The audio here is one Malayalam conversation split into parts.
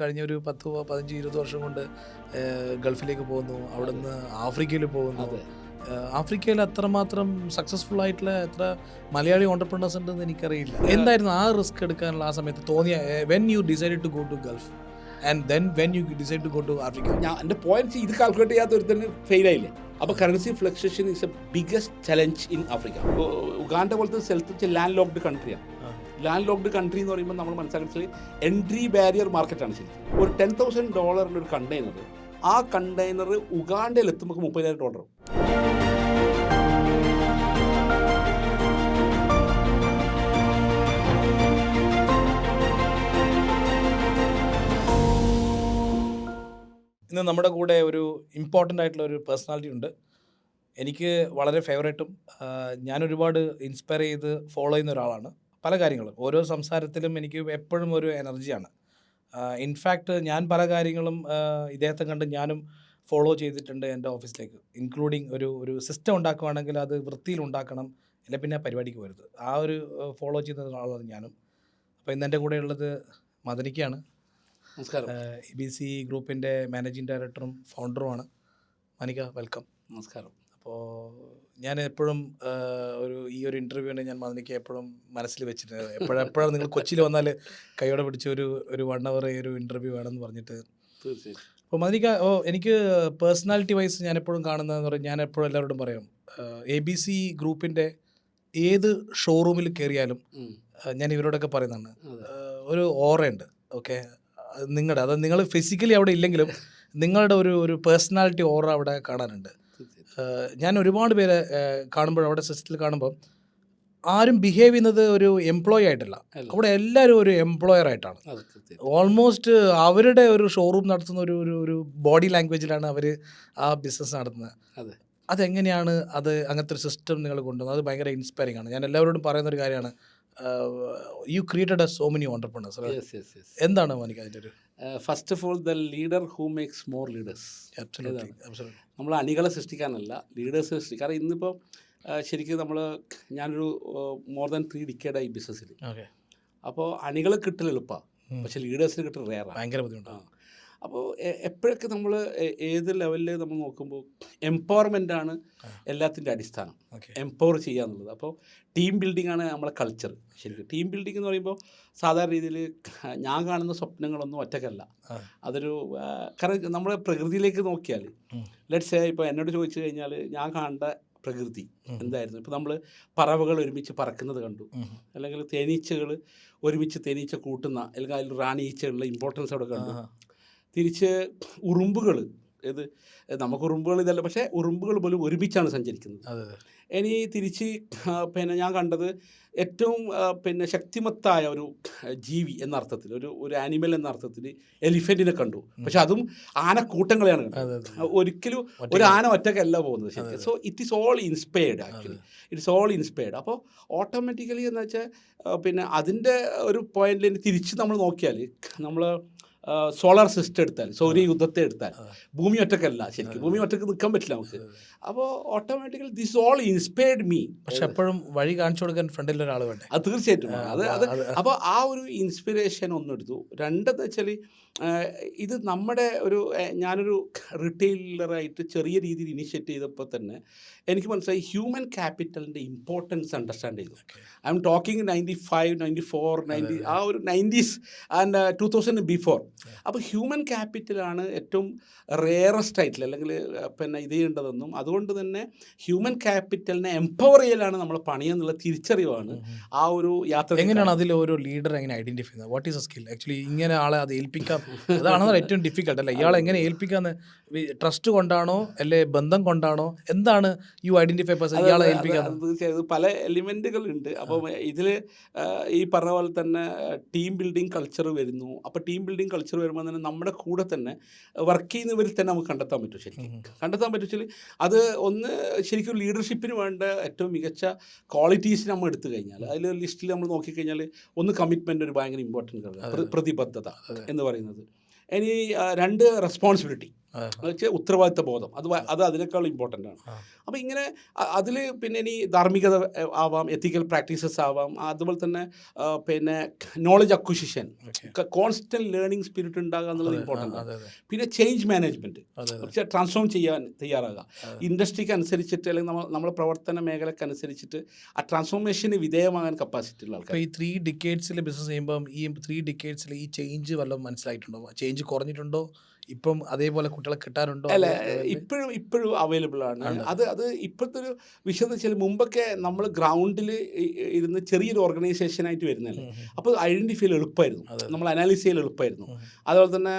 കഴിഞ്ഞ ഒരു 10-15-20 വർഷം കൊണ്ട് ഗൾഫിലേക്ക് പോകുന്നു, അവിടെ നിന്ന് ആഫ്രിക്കയിൽ പോകുന്നു. ആഫ്രിക്കയിൽ അത്രമാത്രം സക്സസ്ഫുൾ ആയിട്ടുള്ള എത്ര മലയാളി ഓണ്ടർപ്രണേഴ്സ് ഉണ്ടെന്ന് എനിക്കറിയില്ല. എന്തായിരുന്നു ആ റിസ്ക് എടുക്കാനുള്ള ആ സമയത്ത് തോന്നിയ when you decide to go to Gulf and then when you decide to go to Africa? എൻ്റെ പോയിന്റ് ഇത് കാൽക്കുലേറ്റ് ചെയ്യാത്ത ഒരുത്തന്നെ ഫെയിൽ ആയില്ലേ. അപ്പോൾ currency fluctuation is a biggest challenge in Africa. Uganda പോലത്തെ സ്ഥലത്ത് ലാൻഡ് ലോക്ക്ഡ് കൺട്രിയാണ്. ലാൻഡ് ലോക്ക്ഡ് കൺട്രി എന്ന് പറയുമ്പോൾ നമ്മൾ മനസ്സിലാക്കുന്നത് എൻട്രി ബാരിയർ മാർക്കറ്റാണ് ശരിക്കും. ഒരു $10,000 ഒരു കണ്ടെയ്നർ, ആ കണ്ടെയ്നർ ഉഗാണ്ടയിൽ എത്തുമ്പോൾ $30,000. ഇന്ന് നമ്മുടെ കൂടെ ഒരു ഇമ്പോർട്ടൻ്റ് ആയിട്ടുള്ള ഒരു പേഴ്സണാലിറ്റി ഉണ്ട്. എനിക്ക് വളരെ ഫേവറേറ്റും ഞാൻ ഒരുപാട് ഇൻസ്പയർ ചെയ്ത് ഫോളോ ചെയ്യുന്ന ഒരാളാണ്. പല കാര്യങ്ങളും ഓരോ സംസാരത്തിലും എനിക്ക് എപ്പോഴും ഒരു എനർജിയാണ്. ഇൻഫാക്റ്റ് ഞാൻ പല കാര്യങ്ങളും ഇദ്ദേഹത്തെ കണ്ട് ഞാനും ഫോളോ ചെയ്തിട്ടുണ്ട് എൻ്റെ ഓഫീസിലേക്ക്. ഇൻക്ലൂഡിങ് ഒരു സിസ്റ്റം ഉണ്ടാക്കുകയാണെങ്കിൽ അത് വൃത്തിയിൽ ഉണ്ടാക്കണം, അല്ലെ പിന്നെ പരിപാടിക്ക് വരുത്. ആ ഒരു ഫോളോ ചെയ്യുന്ന ഒരാളാണ് ഞാനും. അപ്പോൾ ഇന്ന് എൻ്റെ കൂടെ ഉള്ളത് മദനിക്കയാണ്. നമസ്കാരം. ABC ഗ്രൂപ്പിൻ്റെ മാനേജിങ് ഡയറക്ടറും ഫൗണ്ടറുമാണ്. മനിക, വെൽക്കം. നമസ്കാരം. അപ്പോൾ ഞാൻ എപ്പോഴും ഈ ഒരു ഇൻ്റർവ്യൂവിനെ ഞാൻ മദനിക്ക് എപ്പോഴും മനസ്സിൽ വെച്ചിട്ടുണ്ട്. എപ്പോഴാണ് നിങ്ങൾ കൊച്ചിയിൽ വന്നാൽ കൈയോടെ പിടിച്ച ഒരു 1 hour ഒരു ഇൻ്റർവ്യൂ വേണമെന്ന് പറഞ്ഞിട്ട്. തീർച്ചയായും. അപ്പോൾ മദനിക, എനിക്ക് പേഴ്സണാലിറ്റി വൈസ് ഞാൻ എപ്പോഴും കാണുന്നതെന്ന് പറഞ്ഞാൽ, ഞാൻ എപ്പോഴും എല്ലാവരോടും പറയും, ABC ഗ്രൂപ്പിൻ്റെ ഏത് ഷോറൂമിൽ കയറിയാലും ഞാൻ ഇവരോടൊക്കെ പറയുന്നതാണ്, ഒരു ഓറയുണ്ട്. ഓക്കെ, നിങ്ങളുടെ അത് നിങ്ങൾ ഫിസിക്കലി അവിടെ ഇല്ലെങ്കിലും നിങ്ങളുടെ ഒരു പേഴ്സണാലിറ്റി ഓറ അവിടെ കാണാനുണ്ട്. ഞാൻ ഒരുപാട് പേരെ കാണുമ്പോൾ അവിടെ സിസ്റ്റത്തിൽ കാണുമ്പോൾ ആരും ബിഹേവ് ചെയ്യുന്നത് ഒരു എംപ്ലോയി ആയിട്ടല്ല, അവിടെ എല്ലാവരും ഒരു എംപ്ലോയർ ആയിട്ടാണ്. ഓൾമോസ്റ്റ് അവരുടെ ഒരു ഷോറൂം നടത്തുന്ന ഒരു ബോഡി ലാംഗ്വേജിലാണ് അവർ ആ ബിസിനസ് നടത്തുന്നത്. അതെങ്ങനെയാണ് അങ്ങനത്തെ ഒരു സിസ്റ്റം നിങ്ങൾ കൊണ്ടുവന്നത്? അത് ഭയങ്കര ഇൻസ്പയറിംഗ് ആണ്. ഞാൻ എല്ലാവരോടും പറയുന്ന ഒരു കാര്യമാണ്, you created so many entrepreneurs. Yes. എന്താണ് മോനിക അതിൻ്റെ ഒരു? First of all, the leader who makes more leaders. നമ്മൾ അണികളെ സൃഷ്ടിക്കാനല്ല, ലീഡേഴ്സ് സൃഷ്ടിക്കുക. കാരണം ഇന്നിപ്പോൾ ശരിക്കും ഞാനൊരു മോർ ദാൻ 3 decade ഈ ബിസിനസ്സിൽ. അപ്പോൾ അണികളെ കിട്ടൽ എളുപ്പമാണ്, പക്ഷേ ലീഡേഴ്സിന് കിട്ടൽ റെയറാണ്, ഭയങ്കര ബുദ്ധിമുട്ടാണ്. അപ്പോൾ എപ്പോഴൊക്കെ നമ്മൾ ഏത് ലെവലിൽ നമ്മൾ നോക്കുമ്പോൾ എംപവർമെൻ്റാണ് എല്ലാത്തിൻ്റെ അടിസ്ഥാനം. എംപവർ ചെയ്യുക എന്നുള്ളത്. അപ്പോൾ ടീം ബിൽഡിംഗ് ആണ് നമ്മളെ കൾച്ചർ. ശരിക്കും ടീം ബിൽഡിംഗ് എന്ന് പറയുമ്പോൾ സാധാരണ രീതിയിൽ ഞാൻ കാണുന്ന സ്വപ്നങ്ങളൊന്നും ഒറ്റക്കല്ല. അതൊരു കാരണം നമ്മൾ പ്രകൃതിയിലേക്ക് നോക്കിയാൽ, ലെറ്റ്സ് ഇപ്പോൾ എന്നോട് ചോദിച്ചു കഴിഞ്ഞാൽ ഞാൻ കാണേണ്ട പ്രകൃതി എന്തായിരുന്നു? ഇപ്പോൾ നമ്മൾ പറവകൾ ഒരുമിച്ച് പറക്കുന്നത് കണ്ടു, അല്ലെങ്കിൽ തേനീച്ചകൾ ഒരുമിച്ച് തേനീച്ച കൂട്ടുന്ന, അല്ലെങ്കിൽ അതിൽ റാണി ഈച്ചകളുടെ ഇമ്പോർട്ടൻസ് അവിടെ കണ്ടു. തിരിച്ച് ഉറുമ്പുകൾ, നമുക്ക് ഉറുമ്പുകൾ ഇതല്ല, പക്ഷേ ഉറുമ്പുകൾ പോലും ഒരുമിച്ചാണ് സഞ്ചരിക്കുന്നത്. ഇനി തിരിച്ച് ഞാൻ കണ്ടത് ഏറ്റവും ശക്തിമത്തായ ഒരു ജീവി എന്ന അർത്ഥത്തിൽ, ഒരു ആനിമൽ എന്ന അർത്ഥത്തിൽ എലിഫൻറ്റിനെ കണ്ടു. പക്ഷെ അതും ആനക്കൂട്ടങ്ങളെയാണ് കണ്ടത്. ഒരിക്കലും ഒരു ആന ഒറ്റക്കല്ല പോകുന്നത് ശരിക്കും. So it is all inspired. Actually it's all inspired. അപ്പോൾ ഓട്ടോമാറ്റിക്കലി എന്ന് വെച്ചാൽ അതിൻ്റെ ഒരു പോയിന്റിൽ തിരിച്ച് നമ്മൾ നോക്കിയാൽ, നമ്മൾ സോളാർ സിസ്റ്റം എടുത്താൽ, സൗരയുദ്ധത്തെ എടുത്താൽ, ഭൂമി ഒറ്റക്കല്ല ശരിക്കും. ഭൂമി ഒറ്റക്ക് നിൽക്കാൻ പറ്റില്ല നമുക്ക്. അപ്പോൾ automatically this all inspired me. പക്ഷെ എപ്പോഴും വഴി കാണിച്ചു കൊടുക്കാൻ ഫ്രണ്ടിൽ ഒരാൾ വേണ്ടേ? അത് തീർച്ചയായിട്ടും അത്. അപ്പോൾ ആ ഒരു ഇൻസ്പിറേഷൻ ഒന്നെടുത്തു. രണ്ടെന്ന് വെച്ചാൽ, ഇത് ഞാനൊരു റിറ്റെയിലറായിട്ട് ചെറിയ രീതിയിൽ ഇനിഷ്യേറ്റ് ചെയ്തപ്പോൾ തന്നെ എനിക്ക് മനസ്സിലായി ഹ്യൂമൻ ക്യാപിറ്റലിൻ്റെ ഇമ്പോർട്ടൻസ് അണ്ടർസ്റ്റാൻഡ് ചെയ്തു. ഐ എം ടോക്കിംഗ് 95, 94, 90, ആ ഒരു 90s ആൻഡ് 2000 ബിഫോർ. അപ്പോൾ ഹ്യൂമൻ ക്യാപിറ്റലാണ് ഏറ്റവും റെയറസ്റ്റ് ആയിട്ടുള്ള, അല്ലെങ്കിൽ ഇത് ചെയ്യേണ്ടതെന്നും, അതുകൊണ്ട് തന്നെ ഹ്യൂമൻ ക്യാപിറ്റലിനെ എംപവർ ചെയ്യലാണ് നമ്മൾ പണിയെന്നുള്ള തിരിച്ചറിവാണ് ആ ഒരു യാത്ര. എങ്ങനെയാണ് അതിൽ ഒരു ലീഡർ എങ്ങനെ ഐഡന്റിഫൈ ചെയ്യുന്നത്? What is A skill actually? ഇങ്ങനെ ആളെ അത് ഏൽപ്പിക്കാം, അതാണ് ഏറ്റവും ഡിഫിക്കൽട്ട് അല്ലേ? ഇയാളെ എങ്ങനെ ഏൽപ്പിക്കാന്ന്? ട്രസ്റ്റ് കൊണ്ടാണോ, അല്ലെ ബന്ധം കൊണ്ടാണോ? എന്താണ് യു ഐഡന്റിഫൈ പേഴ്സൺ ഇയാളെ ഏൽപ്പിക്കാൻ? തീർച്ചയായും പല എലിമെൻറ്റുകളുണ്ട്. അപ്പം ഇതിൽ ഈ പറഞ്ഞ പോലെ തന്നെ ടീം ബിൽഡിംഗ് കൾച്ചർ വരുന്നു. അപ്പോൾ ടീം ബിൽഡിംഗ് കൾച്ചർ വരുമ്പോൾ തന്നെ നമ്മുടെ കൂടെ തന്നെ വർക്ക് ചെയ്യുന്നവരിൽ തന്നെ നമുക്ക് കണ്ടെത്താൻ പറ്റും. ശരിക്കും കണ്ടെത്താൻ പറ്റും. അത് ഒന്ന് ശരിക്കും ലീഡർഷിപ്പിന് വേണ്ട ഏറ്റവും മികച്ച ക്വാളിറ്റീസ് നമ്മൾ എടുത്തു കഴിഞ്ഞാൽ, അതിൽ ലിസ്റ്റിൽ നമ്മൾ നോക്കിക്കഴിഞ്ഞാൽ, ഒന്ന് കമ്മിറ്റ്മെൻ്റ് ഒരു ഭയങ്കര ഇമ്പോർട്ടൻ്റ് ഘടകം, പ്രതിബദ്ധത എന്ന് പറയുന്നത്. ഇനി 2 റെസ്പോൺസിബിലിറ്റി. വെച്ചാൽ ഉത്തരവാദിത്ത ബോധം, അത് അതിനേക്കാൾ ഇമ്പോർട്ടൻ്റ് ആണ്. അപ്പോൾ ഇങ്ങനെ അതിൽ പിന്നെ ഇനി ധാർമ്മികത ആവാം, എത്തിക്കൽ പ്രാക്ടീസസ് ആവാം, അതുപോലെ തന്നെ പിന്നെ knowledge acquisition, constant learning spirit ഉണ്ടാകുക എന്നുള്ളത് ഇമ്പോർട്ടൻ്റ് ആണ്. പിന്നെ ചേഞ്ച് മാനേജ്മെൻറ്റ്, പക്ഷേ ട്രാൻസ്ഫോം ചെയ്യാൻ തയ്യാറാകുക, ഇൻഡസ്ട്രിക്ക് അനുസരിച്ചിട്ട് അല്ലെങ്കിൽ നമ്മളെ പ്രവർത്തന മേഖലയ്ക്ക് അനുസരിച്ചിട്ട് ആ ട്രാൻസ്ഫോർമേഷന് വിധേയമാകാൻ കപ്പാസിറ്റി ഉള്ള ആൾക്കാർ. ഈ 3 ഡിക്കേഡ്സിൽ ബിസിനസ് ചെയ്യുമ്പം ഈ 3 ഡിക്കേഡ്സിൽ ഈ ചേഞ്ച് വല്ലതും മനസ്സിലായിട്ടുണ്ടോ? ചേഞ്ച് കുറഞ്ഞിട്ടുണ്ടോ? ഇപ്പം അതേപോലെ കുട്ടികളെ കിട്ടാനുണ്ടോ? അല്ല, ഇപ്പോഴും അവൈലബിൾ ആണ്. അത് ഇപ്പോഴത്തെ ഒരു വിഷയം എന്ന് വെച്ചാൽ, മുമ്പൊക്കെ നമ്മൾ ഗ്രൗണ്ടിൽ ഇരുന്ന് ചെറിയൊരു ഓർഗനൈസേഷനായിട്ട് വരുന്നതല്ലേ, അപ്പോൾ ഐഡൻറ്റിഫൈ ചെയ്യൽ എളുപ്പമായിരുന്നു, നമ്മൾ അനാലിസ് ചെയ്യൽ എളുപ്പമായിരുന്നു. അതുപോലെ തന്നെ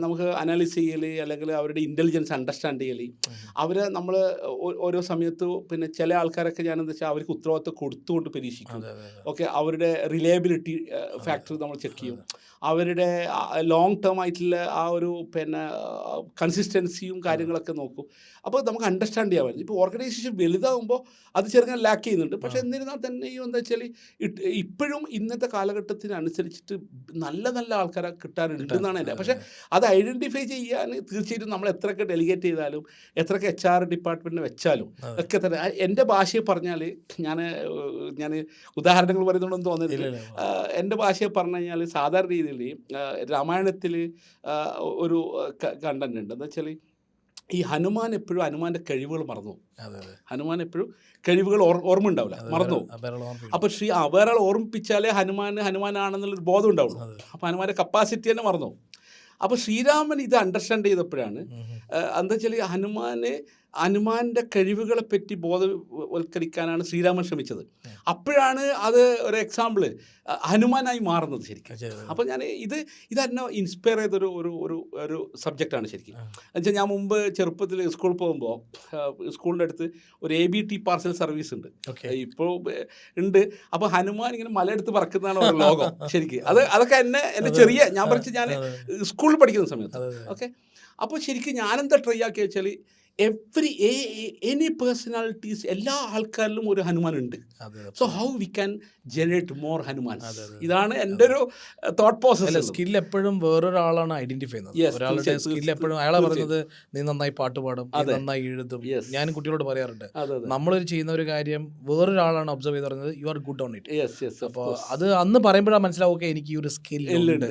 നമുക്ക് അനാലിസ് ചെയ്യൽ അല്ലെങ്കിൽ അവരുടെ ഇൻ്റലിജൻസ് അണ്ടർസ്റ്റാൻഡ് ചെയ്യൽ, അവരെ നമ്മൾ ഓരോ സമയത്ത് പിന്നെ ചില ആൾക്കാരൊക്കെ ഞാനെന്താ വെച്ചാൽ അവർക്ക് ഉത്തരവാദിത്വം കൊടുത്തുകൊണ്ട് പരീക്ഷിക്കും. ഓക്കെ, അവരുടെ റിലയബിലിറ്റി ഫാക്ടർ നമ്മൾ ചെക്ക് ചെയ്യും, അവരുടെ ലോങ് ടേം ആയിട്ടുള്ള ആ ഒരു പിന്നെ കൺസിസ്റ്റൻസിയും കാര്യങ്ങളൊക്കെ നോക്കും. അപ്പോൾ നമുക്ക് അണ്ടർസ്റ്റാൻഡ് ചെയ്യാൻ പറ്റും. ഇപ്പോൾ ഓർഗനൈസേഷൻ വലുതാകുമ്പോൾ അത് ചെറുങ്ങനെ ലാക്ക് ചെയ്യുന്നുണ്ട്. പക്ഷേ എന്നിരുന്നാൽ തന്നെയും എന്താ വെച്ചാൽ ഇപ്പോഴും ഇന്നത്തെ കാലഘട്ടത്തിനനുസരിച്ചിട്ട് നല്ല നല്ല ആൾക്കാരെ കിട്ടാനുണ്ട് എന്നാണ് എൻ്റെ. പക്ഷേ അത് ഐഡൻറ്റിഫൈ ചെയ്യാൻ തീർച്ചയായിട്ടും നമ്മൾ എത്രയൊക്കെ ഡെലിഗേറ്റ് ചെയ്താലും എത്രയൊക്കെ HR ഡിപ്പാർട്ട്മെൻറ്റിന് വെച്ചാലും ഒക്കെ തന്നെ എൻ്റെ ഭാഷയെ പറഞ്ഞാൽ ഞാൻ ഉദാഹരണങ്ങൾ പറയുന്നുണ്ടെന്ന് തോന്നുന്നില്ല. എൻ്റെ ഭാഷയെ പറഞ്ഞു കഴിഞ്ഞാൽ സാധാരണ രീതിയിൽ രാമായണത്തിൽ ഒരു കണ്ടന്റ് ഉണ്ട്. എന്താ വെച്ചാൽ ഈ ഹനുമാൻ എപ്പോഴും ഹനുമാൻ്റെ കഴിവുകൾ മറന്നു. ഹനുമാൻ എപ്പോഴും കഴിവുകൾ ഓർമ്മ ഉണ്ടാവില്ല, മറന്നു. അപ്പോൾ വേറെ ഓർമ്മിപ്പിച്ചാലേ ഹനുമാനാണെന്നുള്ളൊരു ബോധം ഉണ്ടാവുള്ളൂ. അപ്പോൾ ഹനുമാൻ്റെ കപ്പാസിറ്റി തന്നെ മറന്നു. അപ്പോൾ ശ്രീരാമൻ ഇത് അണ്ടർസ്റ്റാൻഡ് ചെയ്തപ്പോഴാണ് എന്താ വെച്ചാൽ ഹനുമാൻ്റെ കഴിവുകളെ പറ്റി ബോധവൽക്കരിക്കാനാണ് ശ്രീരാമൻ ശ്രമിച്ചത്. അപ്പോഴാണ് അത് ഒരു എക്സാമ്പിൾ ഹനുമാനായി മാറുന്നത് ശരിക്കും. അപ്പോൾ ഞാൻ ഇതെന്നെ ഇൻസ്പയർ ചെയ്തൊരു ഒരു സബ്ജക്റ്റാണ് ശരിക്കും. എന്നുവെച്ചാൽ ഞാൻ മുമ്പ് ചെറുപ്പത്തിൽ സ്കൂളിൽ പോകുമ്പോൾ സ്കൂളിൻ്റെ അടുത്ത് ഒരു ABT പാർസൽ സർവീസ് ഉണ്ട്, ഇപ്പോൾ ഉണ്ട്. അപ്പോൾ ഹനുമാൻ ഇങ്ങനെ മലയെടുത്ത് പറക്കുന്നതാണ് ഒരു ലോകം ശരിക്കും. അതൊക്കെ എന്നെ ചെറിയ ഞാൻ സ്കൂളിൽ പഠിക്കുന്ന സമയത്ത്. ഓക്കെ, അപ്പോൾ ശരിക്കും ഞാനെന്താ ട്രൈ ആക്കി വെച്ചാൽ എനി പേഴ്സണാലിറ്റീസ്, എല്ലാ ആൾക്കാരിലും ഒരു ഹനുമാൻ ഉണ്ട്. So how we can generate more Hanumans. ഇതാണ് എൻ്റെ ഒരു തോട്ട് പ്രോസസ്. സ്കിൽ എപ്പോഴും വേറൊരാളാണ് ഐഡന്റിഫൈ ചെയ്യുന്നത്. ഒരാളുടെ സ്കിൽ എപ്പോഴും അയാളെ പറയുന്നത് നീ നന്നായി പാട്ട് പാടും, നീ നന്നായി എഴുതും. ഞാൻ കുട്ടികളോട് പറയാറുണ്ട്, നമ്മളൊരു ചെയ്യുന്ന ഒരു കാര്യം വേറൊരാളാണ് ഒബ്സർവ് ചെയ്ത് പറയുന്നത്, you are good on it. അപ്പോൾ അത് അന്ന് പറയുമ്പോഴാണ് മനസ്സിലാവും, ഓക്കെ എനിക്ക് ഈ ഒരു സ്കിൽ ഉണ്ട്.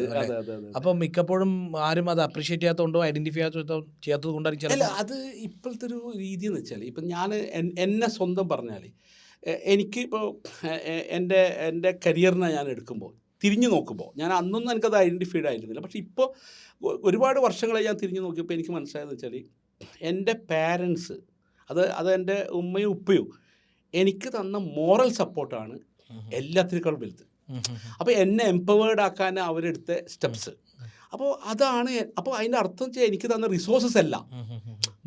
അപ്പം മിക്കപ്പോഴും ആരും അത് അപ്രീഷിയേറ്റ് ചെയ്യാത്തതുകൊണ്ടോ ഐഡന്റിഫൈ ചെയ്യാത്തത് കൊണ്ടായിരിക്കും. അത് ഇപ്പോഴത്തെ ഒരു രീതി എന്ന് വെച്ചാൽ, ഇപ്പം ഞാൻ എന്നെ സ്വന്തം പറഞ്ഞാൽ, എനിക്ക് ഇപ്പോൾ എൻ്റെ കരിയറിനെ ഞാൻ എടുക്കുമ്പോൾ തിരിഞ്ഞു നോക്കുമ്പോൾ, ഞാൻ അന്നൊന്നും എനിക്കത് ഐഡൻറ്റിഫൈഡ് ആയിരുന്നില്ല. പക്ഷേ ഇപ്പോൾ ഒരുപാട് വർഷങ്ങളായി ഞാൻ തിരിഞ്ഞു നോക്കിയപ്പോൾ എനിക്ക് മനസ്സിലായെന്ന് വെച്ചാൽ, എൻ്റെ പാരൻസ്, അത് എൻ്റെ ഉമ്മയും ഉപ്പയും എനിക്ക് തന്ന മോറൽ സപ്പോർട്ടാണ് എല്ലാത്തിനേക്കാളും വലുത്. അപ്പോൾ എന്നെ എംപവേർഡ് ആക്കാൻ അവരെടുത്ത സ്റ്റെപ്സ്, അപ്പോൾ അതാണ്. അപ്പോൾ അതിൻ്റെ അർത്ഥം വെച്ചാൽ എനിക്ക് തന്ന റിസോഴ്സസ് അല്ല,